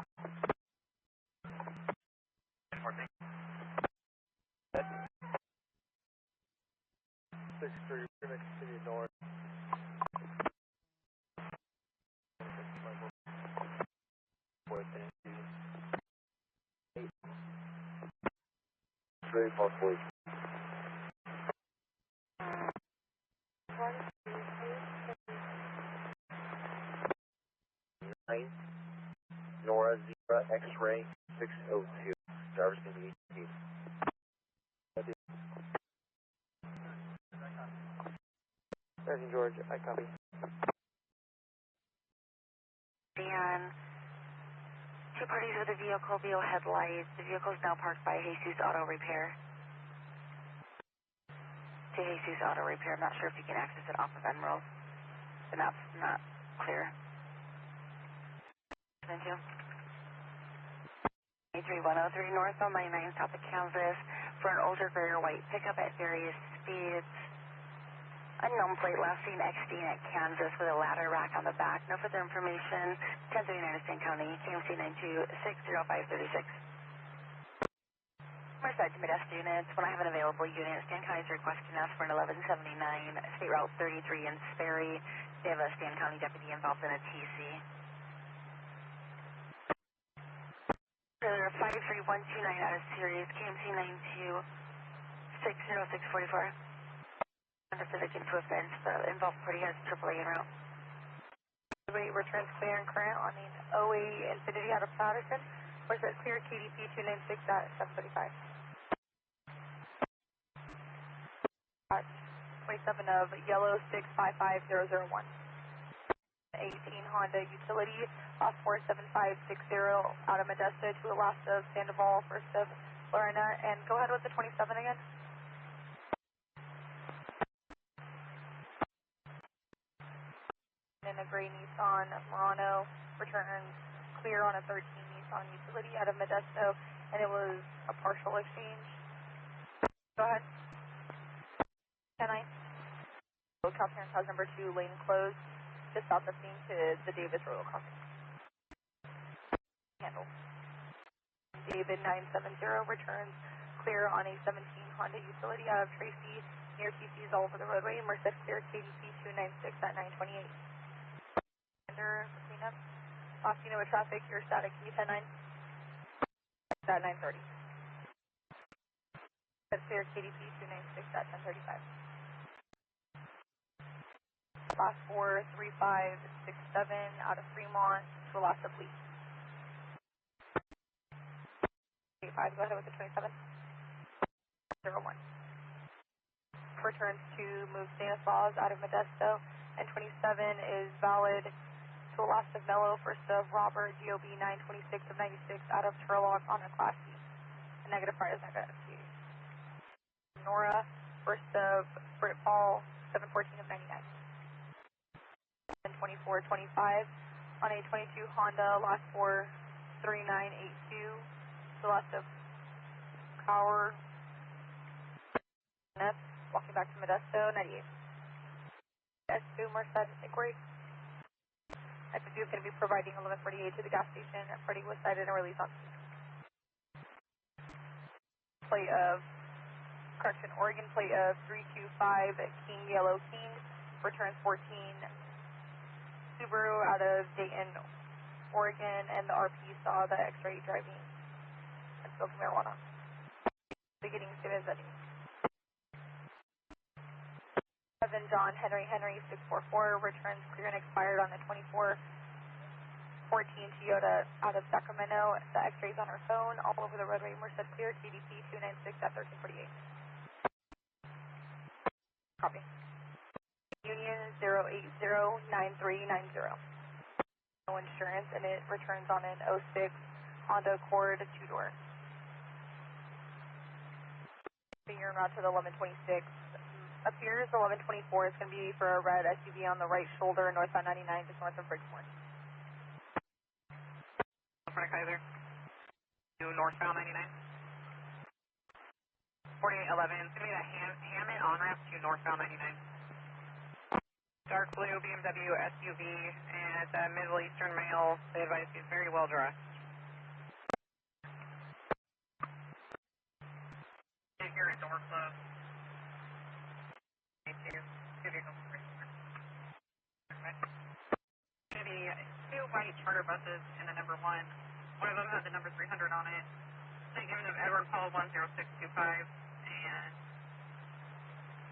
I: 63, we're going to continue north.
F: Very possibly. Nora Zebra X-Ray 602. Driver's going to be 18. Sergeant George, I copy.
D: Dan, 2 parties with a vehicle, VO headlights. The vehicle is now parked by Jesus Auto Repair. To Jesus Auto Repair. I'm not sure if you can access it off of Emerald. The map's not clear. 3103 northbound 99 south of Kansas for an older gray or white pickup at various speeds. Unknown plate, last seen exiting at Kansas with a ladder rack on the back. No further information. 1039 Stan County, KMC 9260536. Merced to Modesto units. When I have an available unit, Stan County is requesting us for an 1179 State Route 33 in Sperry. They have a Stan County deputy involved in a TC. 53129 out of series, KMC 9260644. Under Civic into a fence, the involved party has AAA en route.
C: Wait, returns clear and current on an 08 Infinity out of Patterson. Where's that clear KDP 296 at 735? 27 of yellow 655001. 18 Honda Utility, 47560 out of Modesto to Alaska, Sandoval, first of Lorena, and go ahead with the 27 again. And a gray Nissan Murano returns clear on a 13 Nissan Utility out of Modesto, and it was a partial exchange. Go ahead. 10-9. Cal Parents House number 2, lane closed, just south of scene to the Davis Royal Crossing. Handle. David 970 returns clear on a 17 Honda Utility out of Tracy, near TCs all over the roadway. Merced clear KDP 296 at 928. Under cleanup. Lost unit with traffic, you're static, can you 10-9? At 9:30. That's clear, KDP 296 at 10:35. Last 43567 out of Fremont to Alaska, please. 85, go ahead with the 27. 01. Returns to move Stanislaus out of Modesto, and 27 is valid to Alaska Mellow, first of Robert, GOB 926 of 96 out of Turlock on a Class C. A negative prior is negative. Sonora, first of Britt Paul, 714 of 99. And 2425 on a 22 Honda, last 43982, the last of Cower, walking back to Modesto, 98. S2 Merced inquiry. S2 is going to be providing 1148 to the gas station. Freddie was cited and released on plate of, correction, Oregon plate of 325 King Yellow King, returns 14 Subaru out of Dayton, Oregon, and the RP saw the X-ray driving and smoked marijuana. Beginning students at 7 John Henry 644 returns clear and expired on the 2414 Toyota out of Sacramento. The X-rays on her phone all over the roadway. Merced clear, KDP 296 at 1348. Copy. Union 0809390. No insurance, and it returns on an 06 Honda Accord 2-door. Figuring route to the 1126. Appears 1124 is going to be for a red SUV on the right shoulder, northbound 99, just north of Bridgeport.
D: Front Kaiser. To northbound 99. 4811. It's going to be a Hammett on-ramp to northbound 99. Dark blue BMW SUV, and it's a Middle Eastern male. They advise he's very well dressed. Take your door closed. Going to be 2 white charter buses and a number 1. One of them has the number 300 on it. St. Name of Edward Paul 10625 and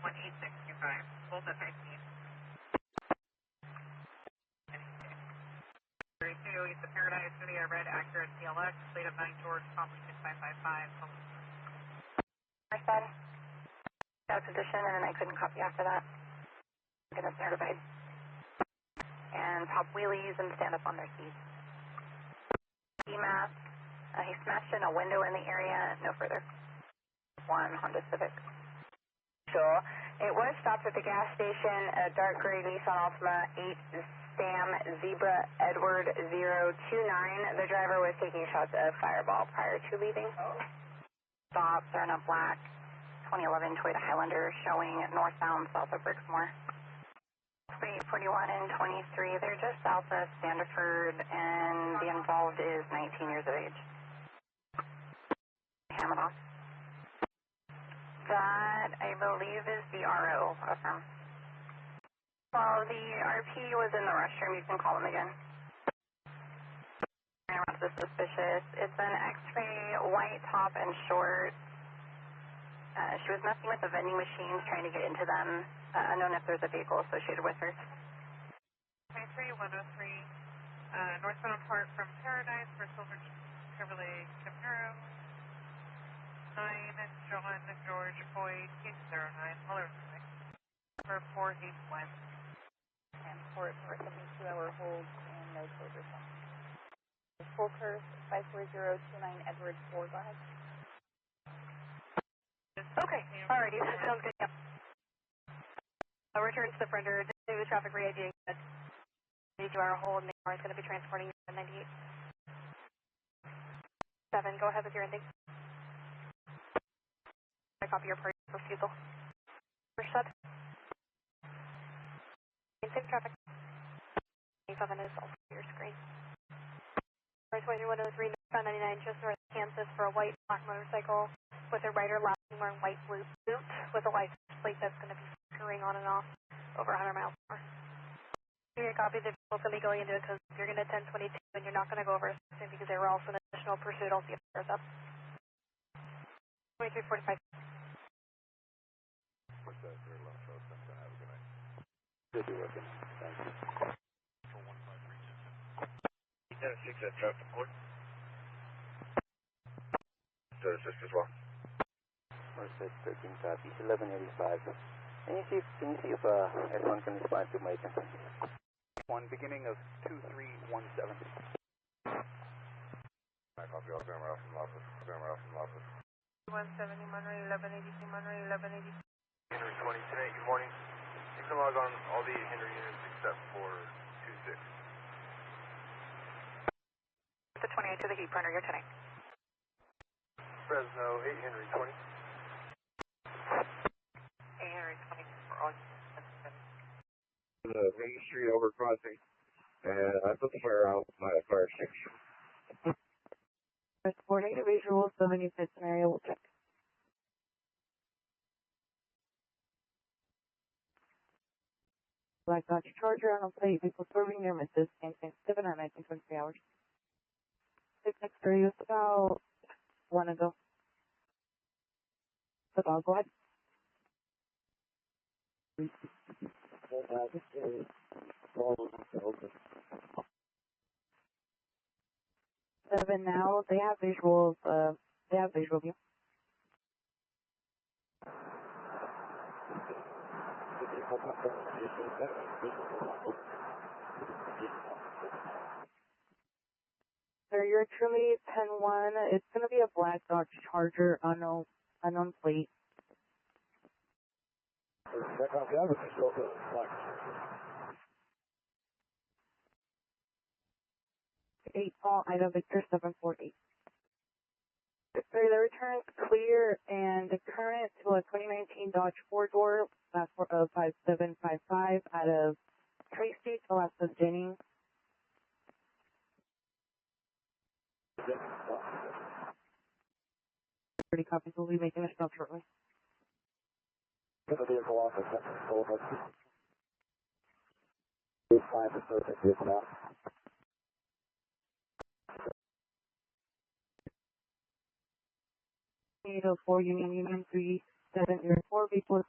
D: 18625. Both at high speed. 32 East of Paradise, going to be a red Acura CLX, plate of 9 George, Company 6555.
B: I said, got a position and I couldn't copy after that. Get us notified. And pop wheelies and stand up on their seats. E-mask. He smashed in a window in the area, no further. 1 Honda Civic. Sure. It was stopped at the gas station, a dark gray Nissan Altima 8 Sam Zebra Edward 029. The driver was taking shots of Fireball prior to leaving. Stop, they're in a black 2011 Toyota Highlander showing northbound south of Brixmore. Plate 41 and 23, they're just south of Standiford, and the involved is 19 years of age. Amador. That, I believe, is the RO affirm. Well, the RP was in the restroom. You can call him again. This is suspicious. It's an X-ray, white top and short. She was messing with the vending machines, trying to get into them. Unknown if there's a vehicle associated with her.
D: 23103, northbound part from Paradise for Silver Chevrolet Camaro. 9 John George Boyd, case 09, Muller, number 481.
B: Transport for a 72-hour hold and no closure time. Full curse 54029 Edward 4, go ahead.
C: Okay, alrighty, sounds good. Yep. Return to the printer, do the traffic re-IDing. 72-hour hold, and is going to be transporting 98. 7, go ahead with your ending. I copy your party refusal. Merced. Safe traffic. 87 is also your screen. 2103, 99, just north of Kansas for a white black motorcycle with a rider lashing wearing white blue boot with a license plate that's going to be flickering on and off over 100 miles per hour.
D: Your copy the vehicle's illegally into it because you're going to 1022 and you're not going to go over because there were also an additional pursuit. I'll see if there's up. 2345.
E: What's that? Very low. So have a good night.
F: Good to work. Thank you.
E: For 15366. 6 at traffic court. To assist as well.
F: Merced 13 copy, 1185. Can you see if everyone can respond to my concern?
A: One beginning of 2317.
E: I copy all grammar off from office. Grammar off from office.
C: 170 Monterey, 1182 Monterey, 1182.
E: Henry 20 tonight. Good morning. You can log on all the Henry units except for 26.
D: The 28 to the heat printer, you're 10.
E: Fresno 8 Henry 20.
D: 8 Henry 20 for all.
E: The Main Street overcrossing, and I put the fire out my fire extinguisher.
D: Coordinated visual, so many fit scenario, we'll check. Black Dodge Charger on a plate, vehicle serving near misses, and 7 on 1923 hours. 663 is about 1 ago. So I'll go ahead. Seven now, they have visuals, they have visual view. Sir, you're truly 10-1. It's going to be a Black Dodge Charger, unknown plate.
E: Check off the average. Go for the black.
D: 8 Paul, Ida Victor 748. Sir, the return's clear and the current to a 2019 Dodge 4-door, passport of 5755 out of Tracy to Alaska Jennings. 30 copies, we'll be making a stop shortly.
E: Get the vehicle off the second floor. 5 to 30 vehicle out.
D: 804 Union 3704 vehicle